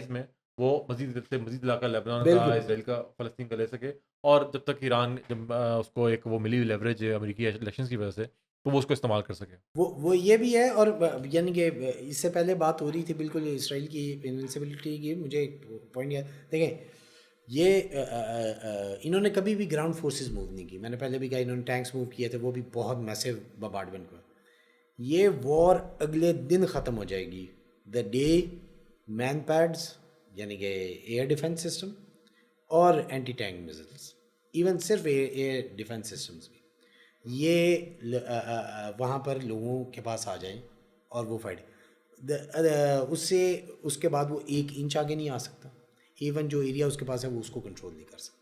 میں وہ مزید سے مزید علاقہ لیبنان کا, اسرائیل کا, فلسطین کا لے سکے. اور جب تک ایران جب اس کو ایک وہ ملی لیوریج امریکی الیکشنز کی وجہ سے, تو وہ اس کو استعمال کر سکے. وہ یہ بھی ہے. اور یعنی کہ اس سے پہلے بات ہو رہی تھی بالکل اسرائیل کی انوینسیبلٹی کی, مجھے ایک پوائنٹ یاد, دیکھیں یہ انہوں نے کبھی بھی گراؤنڈ فورسز موو نہیں کی. میں نے پہلے بھی کہا انہوں نے ٹینکس موو کیے تھے, وہ بھی بہت میسو بمبارڈمنٹ کو. یہ وار اگلے دن ختم ہو جائے گی دا ڈے مین پیڈز یعنی کہ ایئر ڈیفنس سسٹم اور اینٹی ٹینک میزائلس, ایون صرف ایئر ڈیفنس سسٹمز بھی, یہ وہاں پر لوگوں کے پاس آ جائیں اور وہ فائٹ, اس کے بعد وہ 1 انچ آگے نہیں آ سکتا. ایون جو ایریا اس کے پاس ہے وہ اس کو کنٹرول نہیں کر سکتا.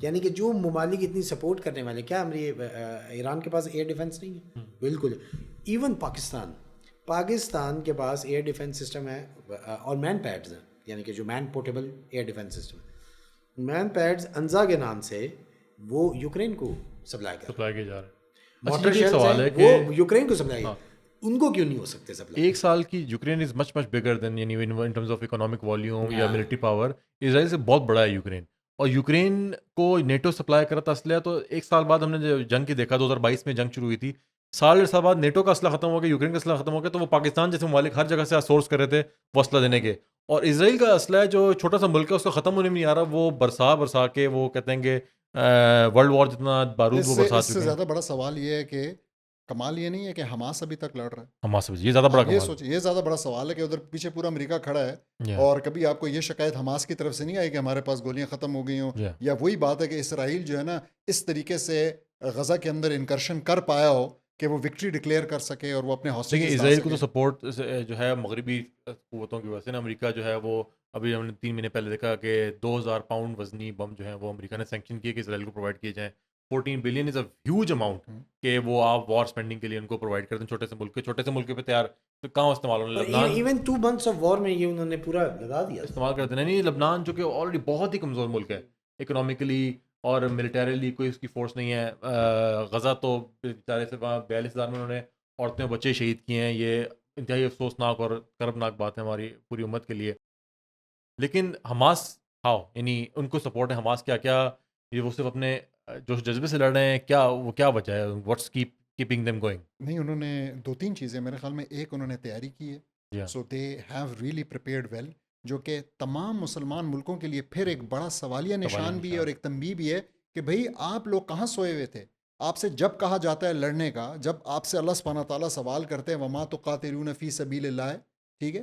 یعنی کہ جو ممالک اتنی سپورٹ کرنے والے, کیا ایران کے پاس ایئر ڈیفنس نہیں ہے؟ بالکل. ایون پاکستان کے پاس ایئر ڈیفنس سسٹم ہے اور مین پیڈز ہیں, یعنی کہ جو مین پورٹیبل ایئر ڈیفنس سسٹم ہے. مین پیڈز انزا کے نام سے وہ یوکرین کو سپلائی کیے جا رہے ہیں. موٹر شیلز ہیں وہ یوکرین کو سپلائی, ان کو کیوں نہیں ہو سکتے سپلائی؟ ایک سال کی یوکرین از مچ بگر دین, یعنی in terms of economic volume یا ملٹری پاور اسرائیل سے بہت بڑا ہے یوکرین. اور یوکرین کو نیٹو سپلائی کرا تھا اسلحہ, تو ایک سال بعد ہم نے جنگ کی دیکھا, 2022 میں جنگ شروع ہوئی تھی, سال بعد نیٹو کا اسلحہ ختم ہو گیا, یوکرین کا اسلحہ ختم ہو گیا, تو وہ پاکستان جیسے ممالک ہر جگہ سے سورس کر رہے تھے وہ اسلحہ دینے کے. اور اسرائیل کا اسلحہ جو چھوٹا سا ملک ہے اس کو ختم ہونے میں نہیں آ رہا, وہ برسا کے وہ کہتے ہیں کہ ورلڈ وار جتنا بارود وہ برسا چکے ہیں. اس سے زیادہ بڑا سوال یہ ہے کہ کمال یہ نہیں ہے کہ حماس ابھی تک لڑ رہا ہے. حماس یہ زیادہ بڑا یہ سوچیں, یہ زیادہ بڑا سوال ہے کہ ادھر پیچھے پورا امریکہ کھڑا ہے, اور کبھی آپ کو یہ شکایت حماس کی طرف سے نہیں آئی کہ ہمارے پاس گولیاں ختم ہو گئی ہوں, یا وہی بات ہے کہ اسرائیل جو ہے نا اس طریقے سے غزہ کے اندر انکرشن کر پایا ہو کہ وہ وکٹری ڈکلیئر کر سکے اور وہ اپنے لیکن اسرائیل کو تو سپورٹ جو ہے مغربی قوتوں کی وجہ سے نا, امریکہ جو ہے وہ ابھی ہم نے 3 مہینے پہلے دیکھا کہ 2000 پاؤنڈ وزنی بم جو ہیں وہ امریکہ نے سینکشن کیے کہ اسرائیل کو پرووائڈ کیے جائیں. 14 billion is a huge amount کہ وہ آپ وار اسپینڈنگ کے لیے ان کو پرووائڈ کرتے ہیں. چھوٹے سے ملک پہ تیار کہاں استعمال ہونے, لبنان ایون 2 months آف وار میں یہ انہوں نے پورا لگا دیا استعمال کرتے ہیں. نہیں, لبنان جو کہ آلریڈی بہت ہی کمزور ملک ہے اکنامکلی اور ملیٹریلی, کوئی اس کی فورس نہیں ہے. غزہ تو بیچارے سے وہاں 42,000 میں انہوں نے عورتیں بچے شہید کیے ہیں. یہ انتہائی افسوسناک اور کربناک بات ہے ہماری پوری امت کے لیے. لیکن حماس یعنی ان کو سپورٹ ہے حماس کیا یہ وہ صرف اپنے جو جذبے سے لڑ رہے ہیں, وہ کیا وجہ ہے, واٹس کیپنگ دیم گوئنگ؟ نہیں, انہوں نے 2-3 چیزیں میرے خیال میں. ایک, انہوں نے تیاری کی ہے, so they have really prepared well, جو کہ تمام مسلمان ملکوں کے لیے پھر ایک بڑا سوالیہ نشان بھی ہے اور ایک تنبیہ بھی ہے کہ بھئی آپ لوگ کہاں سوئے ہوئے تھے. آپ سے جب کہا جاتا ہے لڑنے کا, جب آپ سے اللہ سبحانہ تعالیٰ سوال کرتے ہیں وما تقاتلون فی سبیل اللہ, ٹھیک ہے,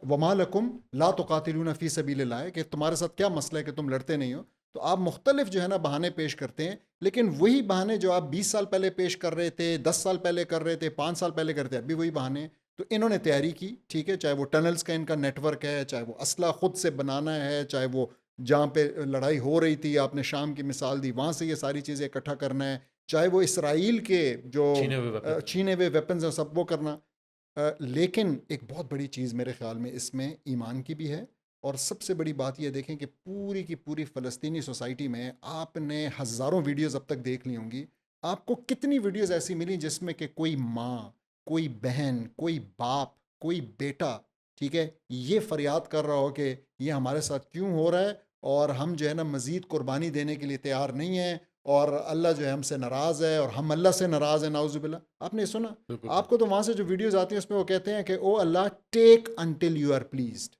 وما لکم لا تقاتلون فی سبیل اللہ, کہ تمہارے ساتھ کیا مسئلہ ہے کہ تم لڑتے نہیں ہو, تو آپ مختلف جو ہے نا بہانے پیش کرتے ہیں. لیکن وہی بہانے جو آپ 20 سال پہلے پیش کر رہے تھے, 10 سال پہلے کر رہے تھے, 5 سال پہلے کرتے, اب بھی وہی بہانے. تو انہوں نے تیاری کی, ٹھیک ہے, چاہے وہ ٹنلز کا ان کا نیٹ ورک ہے, چاہے وہ اسلحہ خود سے بنانا ہے, چاہے وہ جہاں پہ لڑائی ہو رہی تھی آپ نے شام کی مثال دی وہاں سے یہ ساری چیزیں اکٹھا کرنا ہے, چاہے وہ اسرائیل کے جو چھینے ہوئے ویپنز ہیں سب وہ کرنا. لیکن ایک بہت بڑی چیز میرے خیال میں اس میں ایمان کی بھی ہے, اور سب سے بڑی بات یہ دیکھیں کہ پوری کی پوری فلسطینی سوسائٹی میں آپ نے ہزاروں ویڈیوز اب تک دیکھ لی ہوں گی, آپ کو کتنی ویڈیوز ایسی ملی جس میں کہ کوئی ماں, کوئی بہن, کوئی باپ, کوئی بیٹا, ٹھیک ہے, یہ فریاد کر رہا ہو کہ یہ ہمارے ساتھ کیوں ہو رہا ہے, اور ہم جو ہے نا مزید قربانی دینے کے لیے تیار نہیں ہیں, اور اللہ جو ہے ہم سے ناراض ہے اور ہم اللہ سے ناراض ہیں, نعوذ باللہ. آپ نے سنا, آپ کو تو وہاں سے جو ویڈیوز آتی ہیں اس میں وہ کہتے ہیں کہ او اللہ take until you are pleased,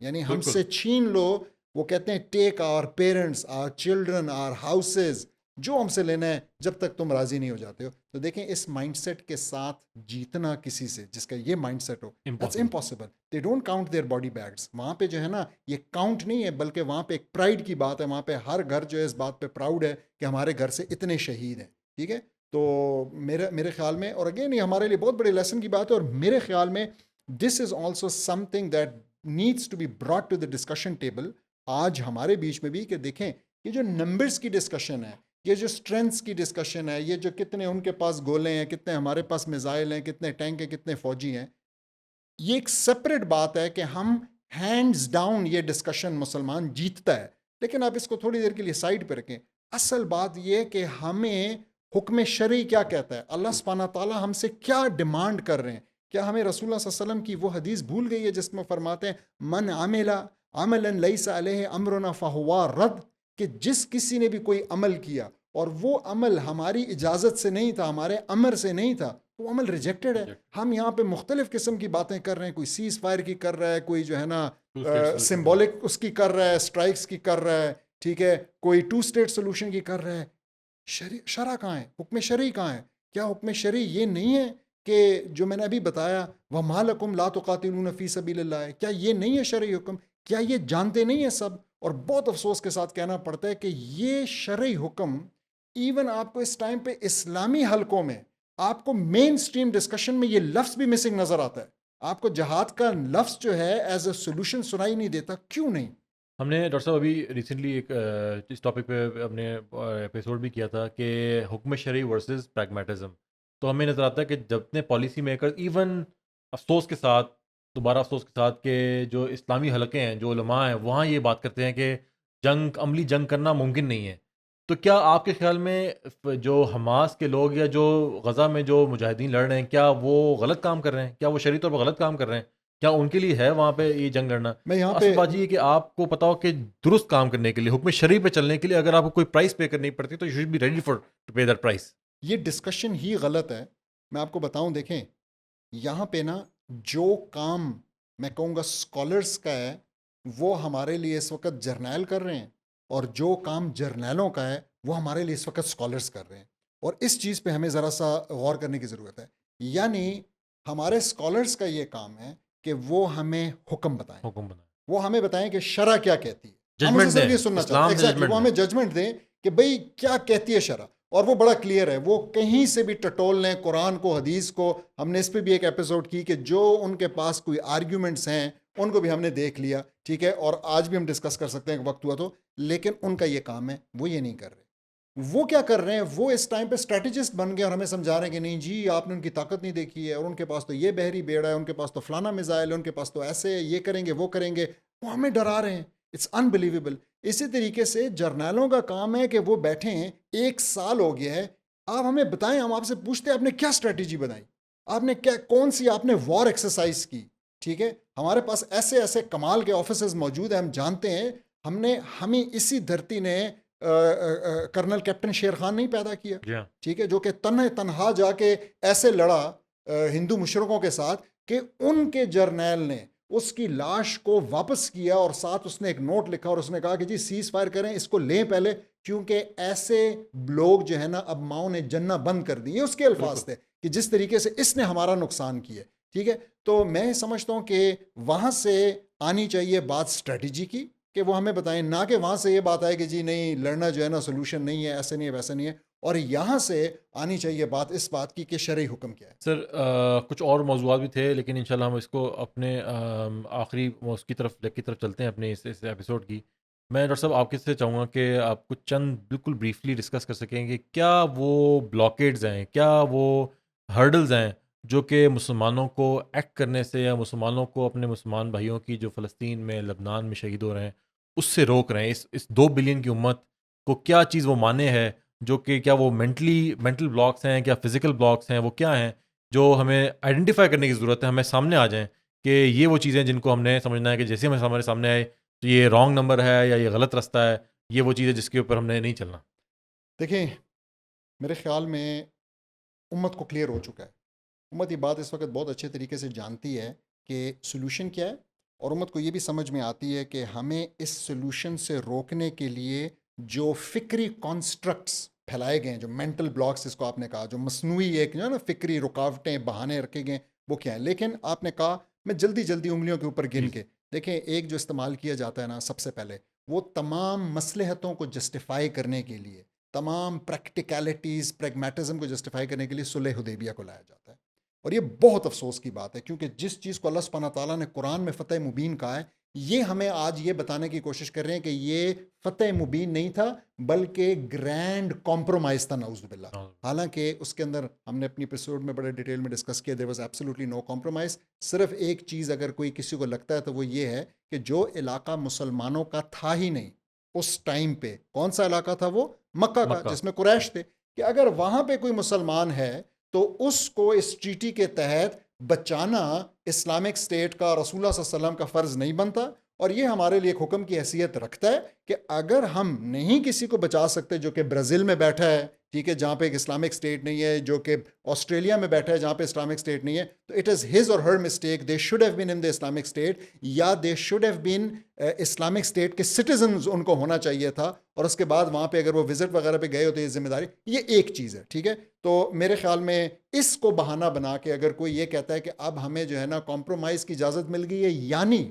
یعنی ہم سے چھین لو. وہ کہتے ہیں take our parents, our children, our houses, جو ہم سے لینا ہے جب تک تم راضی نہیں ہو جاتے ہو. تو دیکھیں اس مائنڈ سیٹ کے ساتھ جیتنا کسی سے جس کا یہ مائنڈ سیٹ ہو, it's impossible. They don't count their body bags. وہاں پہ جو ہے نا یہ کاؤنٹ نہیں ہے, بلکہ وہاں پہ ایک پرائڈ کی بات ہے. وہاں پہ ہر گھر جو ہے اس بات پہ پراؤڈ ہے کہ ہمارے گھر سے اتنے شہید ہیں, ٹھیک ہے. تو میرے خیال میں, اور اگین یہ ہمارے لیے بہت بڑے لیسن کی بات ہے, اور میرے خیال میں this is also something that needs to be brought to the discussion table آج ہمارے بیچ میں بھی, کہ دیکھیں یہ جو نمبرز کی ڈسکشن ہے, یہ جو اسٹرینتھس کی ڈسکشن ہے, یہ جو کتنے ان کے پاس گولے ہیں, کتنے ہمارے پاس میزائل ہیں, کتنے ٹینک ہیں, کتنے فوجی ہیں, یہ ایک سپریٹ بات ہے کہ ہم ہینڈز ڈاؤن یہ ڈسکشن مسلمان جیتتا ہے. لیکن آپ اس کو تھوڑی دیر کے لیے سائڈ پہ رکھیں. اصل بات یہ کہ ہمیں حکم شرعی کیا کہتا ہے, اللہ سبحانہ تعالیٰ ہم سے کیا ڈیمانڈ کر رہے ہیں. کیا ہمیں رسول اللہ صلی اللہ علیہ وسلم کی وہ حدیث بھول گئی ہے جس میں فرماتے ہیں من عمل عملا لیس علیہ امرنا فہو رد, کہ جس کسی نے بھی کوئی عمل کیا اور وہ عمل ہماری اجازت سے نہیں تھا, ہمارے امر سے نہیں تھا, وہ عمل ریجیکٹڈ ہے. ہم یہاں پہ مختلف قسم کی باتیں کر رہے ہیں, کوئی سیز فائر کی کر رہا ہے, کوئی جو ہے نا سمبولک اس کی کر رہا ہے, اسٹرائکس کی کر رہا ہے, ٹھیک ہے, کوئی 2 اسٹیٹ سولوشن کی کر رہا ہے. شرع کہاں ہے, حکم شرعی کہاں ہے؟ کیا حکم شرعی یہ نہیں ہے کہ جو میں نے ابھی بتایا وَمَا لَكُمْ لَا تُقَاتِلُونَ فِي سَبِيلِ اللَّهِ, کیا یہ نہیں ہے شرعی حکم؟ کیا یہ جانتے نہیں ہیں سب؟ اور بہت افسوس کے ساتھ کہنا پڑتا ہے کہ یہ شرعی حکم ایون آپ کو اس ٹائم پہ اسلامی حلقوں میں, آپ کو مین سٹریم ڈسکشن میں یہ لفظ بھی مسنگ نظر آتا ہے. آپ کو جہاد کا لفظ جو ہے ایز اے سولوشن سنائی نہیں دیتا. کیوں نہیں؟ ہم نے ڈاکٹر صاحب ابھی ریسنٹلی ایک اس ٹاپک پہ ہم نے ایپیسوڈ بھی کیا تھا کہ حکم شرعی ورسز پریگمیٹزم. تو ہمیں نظر آتا ہے کہ جتنے پالیسی میکر ایون افسوس کے ساتھ دوبارہ افسوس کے ساتھ کہ جو اسلامی حلقے ہیں جو علماء ہیں وہاں یہ بات کرتے ہیں کہ عملی جنگ کرنا ممکن نہیں ہے. تو کیا آپ کے خیال میں جو حماس کے لوگ یا جو غزہ میں جو مجاہدین لڑ رہے ہیں کیا وہ غلط کام کر رہے ہیں؟ کیا وہ شرعی طور پر غلط کام کر رہے ہیں؟ کیا ان کے لیے ہے وہاں پہ یہ جنگ لڑنا؟ میں یہاں اصل پہ بات یہ ہے کہ آپ کو پتا ہو کہ درست کام کرنے کے لیے حکم شرعی پہ چلنے کے لیے اگر آپ کو کوئی پرائز پے کرنی پڑتی تو you should be ready for to pay that price. یہ ڈسکشن ہی غلط ہے. میں آپ کو بتاؤں، دیکھیں یہاں پہ نا جو کام میں کہوں گا اسکالرس کا ہے وہ ہمارے لیے اس وقت جرنیل کر رہے ہیں، اور جو کام جرنیلوں کا ہے وہ ہمارے لیے اس وقت اسکالرس کر رہے ہیں. اور اس چیز پہ ہمیں ذرا سا غور کرنے کی ضرورت ہے. یعنی ہمارے اسکالرس کا یہ کام ہے کہ وہ ہمیں حکم بتائیں، حکم بنا وہ ہمیں بتائیں کہ شرع کیا کہتی ہے. ہم ججمنٹ اسے دیں، صرف یہ سننا چاہتے اسلام ہیں، سے ایگزیکٹلی ججمنٹ وہ دیں. ہمیں ججمنٹ دیں کہ بھئی کیا کہتی ہے شرع. اور وہ بڑا کلیئر ہے، وہ کہیں سے بھی ٹٹول لیں قرآن کو، حدیث کو. ہم نے اس پہ بھی ایک ایپیسوڈ کی کہ جو ان کے پاس کوئی آرگیومنٹس ہیں ان کو بھی ہم نے دیکھ لیا، ٹھیک ہے، اور آج بھی ہم ڈسکس کر سکتے ہیں وقت ہوا تو. لیکن ان کا یہ کام ہے، وہ یہ نہیں کر رہے. وہ کیا کر رہے ہیں؟ وہ اس ٹائم پہ اسٹریٹجسٹ بن گئے اور ہمیں سمجھا رہے ہیں کہ نہیں جی آپ نے ان کی طاقت نہیں دیکھی ہے، اور ان کے پاس تو یہ بحری بیڑا ہے، ان کے پاس تو فلانا میزائل ہے، ان کے پاس تو ایسے یہ کریں گے وہ کریں گے. وہ ہمیں ڈرا رہے ہیں. It's unbelievable. اسی طریقے سے جرنیلوں کا کام ہے کہ وہ بیٹھے ہیں، 1 سال ہو گیا ہے، آپ ہمیں بتائیں، ہم آپ سے پوچھتے ہیں آپ نے کیا اسٹریٹجی بنائی، آپ نے کیا کون سی آپ نے وار ایکسرسائز کی. ٹھیک ہے، ہمارے پاس ایسے ایسے کمال کے آفیسرز موجود ہیں، ہم جانتے ہیں. ہمیں اسی دھرتی نے کرنل کیپٹن شیر خان نہیں پیدا کیا، جی ہاں. ٹھیک ہے، جو کہ تنہا جا کے ایسے لڑا ہندو مشرقوں کے ساتھ کہ ان کے جرنیل نے اس کی لاش کو واپس کیا، اور ساتھ اس نے ایک نوٹ لکھا اور اس نے کہا کہ جی سیز فائر کریں، اس کو لیں پہلے، کیونکہ ایسے لوگ جو ہے نا اب ماؤں نے جنہ بند کر دی. یہ اس کے الفاظ تھے کہ جس طریقے سے اس نے ہمارا نقصان کیا. ٹھیک ہے، تو میں سمجھتا ہوں کہ وہاں سے آنی چاہیے بات اسٹریٹجی کی، کہ وہ ہمیں بتائیں، نہ کہ وہاں سے یہ بات آئے کہ جی نہیں لڑنا جو ہے نا سولوشن نہیں ہے، ایسے نہیں ہے ویسے نہیں ہے. اور یہاں سے آنی چاہیے بات اس بات کی کہ شرعی حکم کیا ہے. سر کچھ اور موضوعات بھی تھے لیکن انشاءاللہ ہم اس کو اپنے آخری اس کی طرف لیگ کی طرف چلتے ہیں اپنے اس ایپیسوڈ کی. میں ڈاکٹر صاحب آپ کے سے چاہوں گا کہ آپ کچھ چند بالکل بریفلی ڈسکس کر سکیں کہ کیا وہ بلاکیڈز ہیں، کیا وہ ہرڈلز ہیں جو کہ مسلمانوں کو ایکٹ کرنے سے یا مسلمانوں کو اپنے مسلمان بھائیوں کی جو فلسطین میں لبنان میں شہید ہو رہے ہیں اس سے روک رہے ہیں. اس 2 بلین کی امت کو کیا چیز وہ مانے ہے جو کہ کیا وہ مینٹل بلاکس ہیں، کیا فزیکل بلاکس ہیں، وہ کیا ہیں جو ہمیں آئیڈینٹیفائی کرنے کی ضرورت ہے، ہمیں سامنے آ جائیں کہ یہ وہ چیزیں جن کو ہم نے سمجھنا ہے کہ جیسے ہمارے سامنے آئے تو یہ رانگ نمبر ہے یا یہ غلط راستہ ہے، یہ وہ چیز ہے جس کے اوپر ہم نے نہیں چلنا. دیکھیں میرے خیال میں امت کو کلیئر ہو چکا ہے. امت یہ بات اس وقت بہت اچھے طریقے سے جانتی ہے کہ سولوشن کیا ہے، اور امت کو یہ بھی سمجھ میں آتی ہے کہ ہمیں اس سولوشن سے روکنے کے لیے جو فکری کانسٹرکٹس پھیلائے گئے ہیں، جو مینٹل بلاکس اس کو آپ نے کہا، جو مصنوعی ایک جو ہے نا فکری رکاوٹیں بہانے رکھے گئے ہیں، وہ کیا ہیں. لیکن آپ نے کہا، میں جلدی انگلیوں کے اوپر گن کے دیکھیں، ایک جو استعمال کیا جاتا ہے نا سب سے پہلے، وہ تمام مصلحتوں کو جسٹیفائی کرنے کے لیے، تمام پریکٹیکلٹیز پریگمیٹزم کو جسٹیفائی کرنے کے لیے صلح حدیبیہ کو لایا جاتا ہے. اور یہ بہت افسوس کی بات ہے، کیونکہ جس چیز کو اللہ سبحانہ تعالیٰ نے قرآن میں فتح مبین کہا ہے، یہ ہمیں آج یہ بتانے کی کوشش کر رہے ہیں کہ یہ فتح مبین نہیں تھا بلکہ گرینڈ کمپرومائز تھا، نعوذ باللہ. حالانکہ اس کے اندر ہم نے اپنی ایپیسوڈ میں بڑے ڈیٹیل میں ڈسکس کیا، there was absolutely no compromise. صرف ایک چیز اگر کوئی کسی کو لگتا ہے تو وہ یہ ہے کہ جو علاقہ مسلمانوں کا تھا ہی نہیں اس ٹائم پہ، کون سا علاقہ تھا وہ؟ مکہ کا، جس میں قریش تھے، کہ اگر وہاں پہ کوئی مسلمان ہے تو اس کو اس ٹریٹی کے تحت بچانا اسلامک اسٹیٹ کا، رسول اللہ صلی اللہ علیہ وسلم کا فرض نہیں بنتا. اور یہ ہمارے لیے ایک حکم کی حیثیت رکھتا ہے کہ اگر ہم نہیں کسی کو بچا سکتے جو کہ برازیل میں بیٹھا ہے، ٹھیک ہے، جہاں پہ ایک اسلامک اسٹیٹ نہیں ہے، جو کہ آسٹریلیا میں بیٹھا ہے جہاں پہ اسلامک اسٹیٹ نہیں ہے، تو it is his or her mistake. They should have been in the Islamic State, یا they should have been Islamic State کے سٹیزنز ان کو ہونا چاہیے تھا. اور اس کے بعد وہاں پہ اگر وہ وزٹ وغیرہ پہ گئے ہوتے، یہ ذمہ داری، یہ ایک چیز ہے. ٹھیک ہے، تو میرے خیال میں اس کو بہانہ بنا کے اگر کوئی یہ کہتا ہے کہ اب ہمیں جو ہے نا کمپرومائز کی اجازت مل گئی ہے، یعنی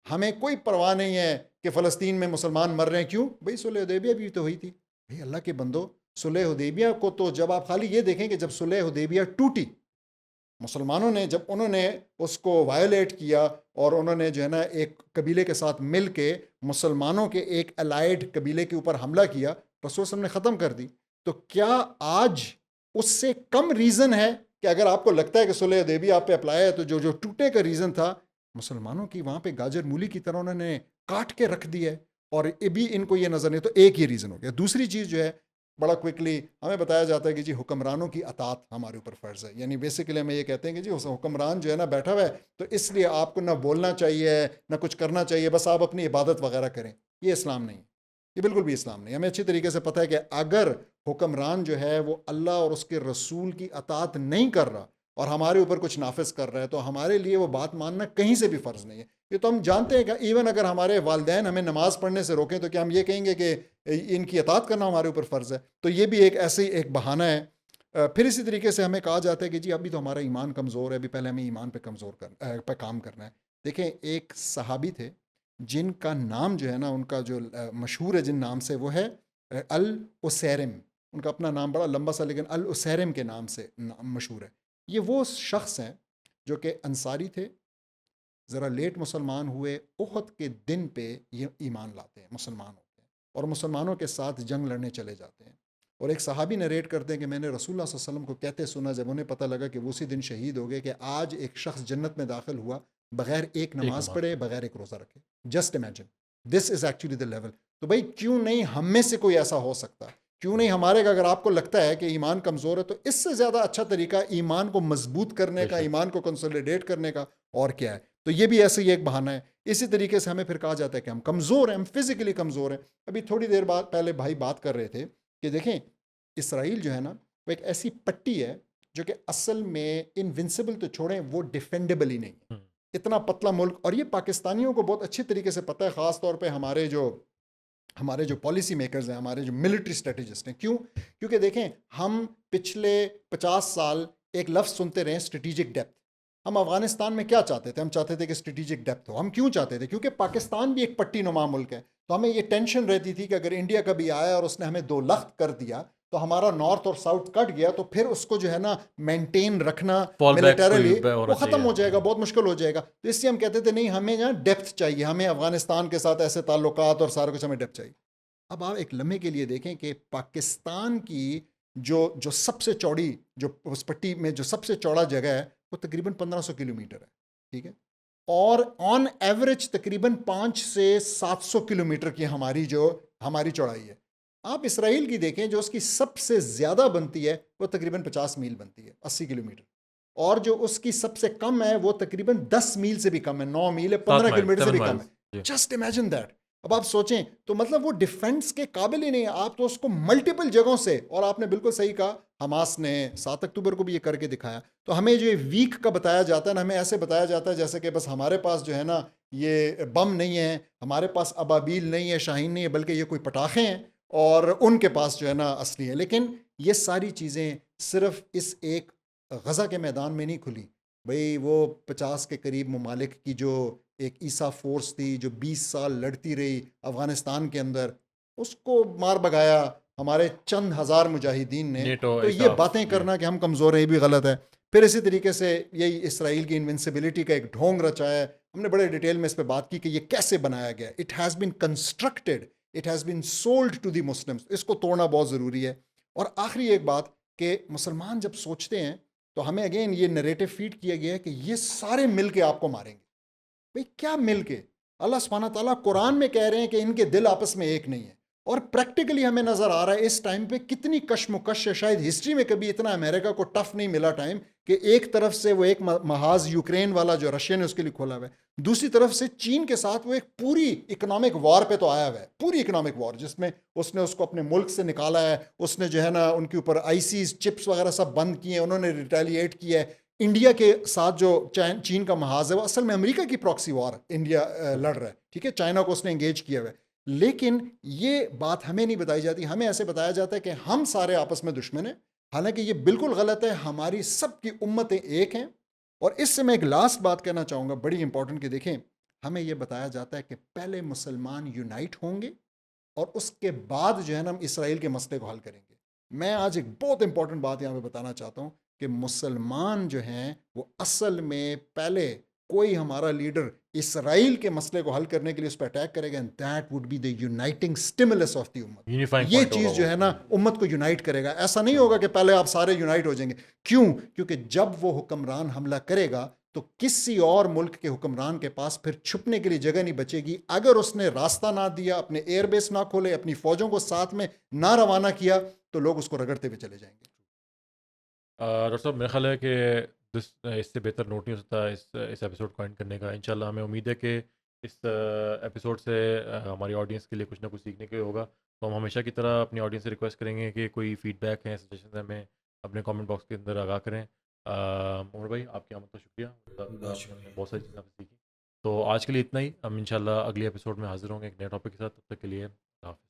ہمیں کوئی پرواہ نہیں ہے کہ فلسطین میں مسلمان مر رہے ہیں، کیوں بھئی صلح حدیبیہ بھی تو ہوئی تھی. بھئی اللہ کے بندو، صلح حدیبیہ کو تو جب آپ خالی یہ دیکھیں کہ جب صلح حدیبیہ ٹوٹی مسلمانوں نے جب انہوں نے اس کو وائلیٹ کیا اور انہوں نے جو ہے نا ایک قبیلے کے ساتھ مل کے مسلمانوں کے ایک الائڈ قبیلے کے اوپر حملہ کیا، رسول صلی اللہ علیہ وسلم نے ختم کر دی. تو کیا آج اس سے کم ریزن ہے کہ اگر آپ کو لگتا ہے کہ صلح حدیبیہ آپ پہ اپلائی ہے، تو جو ٹوٹنے کا ریزن تھا مسلمانوں کی وہاں پہ گاجر مولی کی طرح انہوں نے کاٹ کے رکھ دیا ہے، اور ابھی ان کو یہ نظر نہیں. تو ایک یہ ریزن ہو گیا. دوسری چیز جو ہے بڑا کوئکلی ہمیں بتایا جاتا ہے کہ جی حکمرانوں کی اطاعت ہمارے اوپر فرض ہے. یعنی بیسیکلی ہمیں یہ کہتے ہیں کہ جی حکمران جو ہے نا بیٹھا ہوا ہے، تو اس لیے آپ کو نہ بولنا چاہیے نہ کچھ کرنا چاہیے، بس آپ اپنی عبادت وغیرہ کریں. یہ اسلام نہیں ہے، یہ بالکل بھی اسلام نہیں. ہمیں اچھی طریقے سے پتہ ہے کہ اگر حکمران جو ہے وہ اللہ اور اس کے رسول کی اطاعت نہیں کر رہا اور ہمارے اوپر کچھ نافذ کر رہا ہے، تو ہمارے لیے وہ بات ماننا کہیں سے بھی فرض نہیں ہے. یہ تو ہم جانتے ہیں کہ ایون اگر ہمارے والدین ہمیں نماز پڑھنے سے روکیں تو کیا ہم یہ کہیں گے کہ ان کی اطاعت کرنا ہمارے اوپر فرض ہے؟ تو یہ بھی ایک ایسے ایک بہانہ ہے. پھر اسی طریقے سے ہمیں کہا جاتا ہے کہ جی ابھی تو ہمارا ایمان کمزور ہے، ابھی پہلے ہمیں ایمان پہ کام کرنا ہے. دیکھیں ایک صحابی تھے جن کا نام جو ہے نا، ان کا جو مشہور ہے جن نام سے، وہ ہے الاسیرم. ان کا اپنا نام بڑا لمبا سا لیکن الاسیرم کے نام سے مشہور ہے. یہ وہ شخص ہیں جو کہ انصاری تھے، ذرا لیٹ مسلمان ہوئے، احد کے دن پہ یہ ایمان لاتے ہیں، مسلمان ہوتے ہیں اور مسلمانوں کے ساتھ جنگ لڑنے چلے جاتے ہیں. اور ایک صحابی نریٹ کرتے ہیں کہ میں نے رسول اللہ صلی اللہ علیہ وسلم کو کہتے سنا جب انہیں پتہ لگا کہ وہ اسی دن شہید ہو گئے، کہ آج ایک شخص جنت میں داخل ہوا بغیر ایک نماز پڑھے، بغیر ایک روزہ رکھے. Just imagine, this is actually the level. تو بھائی کیوں نہیں ہم میں سے کوئی ایسا ہو سکتا؟ کیوں نہیں ہمارے کا؟ اگر آپ کو لگتا ہے کہ ایمان کمزور ہے تو اس سے زیادہ اچھا طریقہ ایمان کو مضبوط کرنے کا، ایمان کو کنسولیڈیٹ کرنے کا اور کیا ہے؟ تو یہ بھی ایسے ہی ایک بہانہ ہے. اسی طریقے سے ہمیں پھر کہا جاتا ہے کہ ہم کمزور ہیں، ہم فزیکلی کمزور ہیں. ابھی تھوڑی دیر بعد پہلے بھائی بات کر رہے تھے کہ دیکھیں اسرائیل جو ہے نا وہ ایک ایسی پٹی ہے جو کہ اصل میں انونسبل تو چھوڑیں، وہ ڈیفینڈیبل ہی نہیں ہے. اتنا پتلا ملک، اور یہ پاکستانیوں کو بہت اچھی طریقے سے پتہ ہے، خاص طور پہ ہمارے جو پالیسی میکرز ہیں، ہمارے جو ملٹری اسٹریٹجسٹ ہیں. کیونکہ دیکھیں ہم پچھلے 50 سال ایک لفظ سنتے رہے، اسٹریٹجک ڈیپتھ. ہم افغانستان میں کیا چاہتے تھے؟ ہم چاہتے تھے کہ اسٹریٹجک ڈیپتھ ہو. ہم کیوں چاہتے تھے؟ کیونکہ پاکستان بھی ایک پٹی نما ملک ہے. تو ہمیں یہ ٹینشن رہتی تھی کہ اگر انڈیا کبھی آیا اور اس نے ہمیں دو لخت کر دیا تو ہمارا نارتھ اور ساؤتھ کٹ گیا، تو پھر اس کو جو ہے نا مینٹین رکھنا ملیٹریلی وہ ختم ہو جائے گا، بہت مشکل ہو جائے گا. تو اس لیے ہم کہتے تھے نہیں، ہمیں یہاں ڈیپتھ چاہیے، ہمیں افغانستان کے ساتھ ایسے تعلقات اور سارا کچھ ہمیں ڈیپتھ چاہیے. اب آپ ایک لمحے کے لیے دیکھیں کہ پاکستان کی جو سب سے چوڑی، جو اس پٹی میں جو سب سے چوڑا جگہ ہے، وہ تقریباً 1500 کلومیٹر ہے. ٹھیک ہے، اور آن ایوریج تقریباً 500 سے 700 کلومیٹر کی ہماری چوڑائی ہے. آپ اسرائیل کی دیکھیں جو اس کی سب سے زیادہ بنتی ہے وہ تقریباً 50 میل بنتی ہے، 80 کلومیٹر. اور جو اس کی سب سے کم ہے وہ تقریباً 10 میل سے بھی کم ہے، 9 میل ہے، 15 کلومیٹر سے بھی کم ہے. Just imagine that. اب آپ سوچیں تو مطلب وہ ڈیفینس کے قابل ہی نہیں ہے. آپ تو اس کو ملٹیپل جگہوں سے، اور آپ نے بالکل صحیح کہا، حماس نے 7 اکتوبر کو بھی یہ کر کے دکھایا. تو ہمیں جو ویک کا بتایا جاتا ہے نا، ہمیں ایسے بتایا جاتا ہے جیسے کہ بس ہمارے پاس جو ہے نا یہ بم نہیں ہے، ہمارے پاس ابابیل نہیں ہے، شاہین نہیں ہے، بلکہ یہ کوئی پٹاخے ہیں اور ان کے پاس جو ہے نا اصلی ہے. لیکن یہ ساری چیزیں صرف اس ایک غزہ کے میدان میں نہیں کھلی. بھئی وہ 50 کے قریب ممالک کی جو ایک عیسیٰ فورس تھی جو 20 سال لڑتی رہی افغانستان کے اندر، اس کو مار بگایا ہمارے چند ہزار مجاہدین نے. تو یہ باتیں کرنا کہ ہم کمزور ہیں، یہ بھی غلط ہے. پھر اسی طریقے سے یہی اسرائیل کی انونسبلٹی کا ایک ڈھونگ رچا ہے. ہم نے بڑے ڈیٹیل میں اس پہ بات کی کہ یہ کیسے بنایا گیا. It has been constructed, it has been sold to the Muslims. اس کو توڑنا بہت ضروری ہے. اور آخری ایک بات کہ مسلمان جب سوچتے ہیں تو ہمیں اگین یہ نریٹو فیڈ کیا گیا ہے کہ یہ سارے مل کے آپ کو ماریں گے. بھئی کیا مل کے؟ اللہ سبحانہ تعالیٰ قرآن میں کہہ رہے ہیں کہ ان کے دل آپس میں ایک نہیں ہے. اور پریکٹیکلی ہمیں نظر آ رہا ہے اس ٹائم پہ کتنی کشمکش ہے. شاید ہسٹری میں کبھی اتنا امریکہ کو ٹف نہیں ملا ٹائم کہ ایک طرف سے وہ ایک محاذ یوکرین والا جو رشیا نے اس کے لیے کھولا ہوا ہے، دوسری طرف سے چین کے ساتھ وہ ایک پوری اکنامک وار پہ تو آیا ہوا ہے، پوری اکنامک وار، جس میں اس نے اس کو اپنے ملک سے نکالا ہے. اس نے جو ہے نا ان کے اوپر آئیسیز چپس وغیرہ سب بند کیے ہیں، انہوں نے ریٹیلیٹ کیا ہے. انڈیا کے ساتھ جو چین کا محاذ ہے وہ اصل میں امریکہ کی پراکسی وار انڈیا لڑ رہا ہے. ٹھیک ہے، چائنا کو اس نے انگیج کیا ہوا ہے. لیکن یہ بات ہمیں نہیں بتائی جاتی. ہمیں ایسے بتایا جاتا ہے کہ ہم سارے آپس میں دشمن ہیں، حالانکہ یہ بالکل غلط ہے. ہماری سب کی امتیں ایک ہیں. اور اس سے میں ایک لاسٹ بات کہنا چاہوں گا بڑی امپورٹنٹ، کہ دیکھیں ہمیں یہ بتایا جاتا ہے کہ پہلے مسلمان یونائٹ ہوں گے اور اس کے بعد جو ہے نا ہم اسرائیل کے مسئلے کو حل کریں گے. میں آج ایک بہت امپورٹنٹ بات یہاں پہ بتانا چاہتا ہوں کہ مسلمان جو ہیں وہ اصل میں پہلے کوئی ہمارا لیڈر اسرائیل کے مسئلے کو حل کرنے کے لیے اس پہ اٹیک کرے گا، and that would be the uniting stimulus of the امت. یونیفائنگ یہ پوائنٹ ہوگا چیز جو وہ. ہے نا امت کو یونائٹ کرے گا. ایسا نہیں ہوگا کہ پہلے آپ سارے یونائٹ ہو جائیں گے. کیوں؟ کیونکہ جب وہ حکمران حملہ کرے گا تو کسی اور ملک کے حکمران کے پاس پھر چھپنے کے لیے جگہ نہیں بچے گی. اگر اس نے راستہ نہ دیا، اپنے ایئر بیس نہ کھولے، اپنی فوجوں کو ساتھ میں نہ روانہ کیا، تو لوگ اس کو رگڑتے ہوئے چلے جائیں گے. ڈاکٹر صاحب میرا خیال ہے کہ اس سے بہتر نوٹ نہیں ہو سکتا اس ایپیسوڈ کو اینڈ کرنے کا. انشاءاللہ ہمیں امید ہے کہ اس ایپیسوڈ سے ہماری آڈینس کے لیے کچھ نہ کچھ سیکھنے کے ہوگا. تو ہم ہمیشہ کی طرح اپنی آڈینس سے ریکویسٹ کریں گے کہ کوئی فیڈ بیک ہیں، سجیشنز ہیں، ہمیں اپنے کامنٹ باکس کے اندر آگاہ کریں. عمر بھائی آپ کی آمد کا شکریہ، بہت ساری چیزیں آپ سے سیکھی. تو آج کے لیے اتنا ہی. ہم انشاءاللہ اگلی ایپیسوڈ میں حاضر ہوں گے ایک نئے ٹاپک کے ساتھ. تب تک کے لیے اللہ حافظ.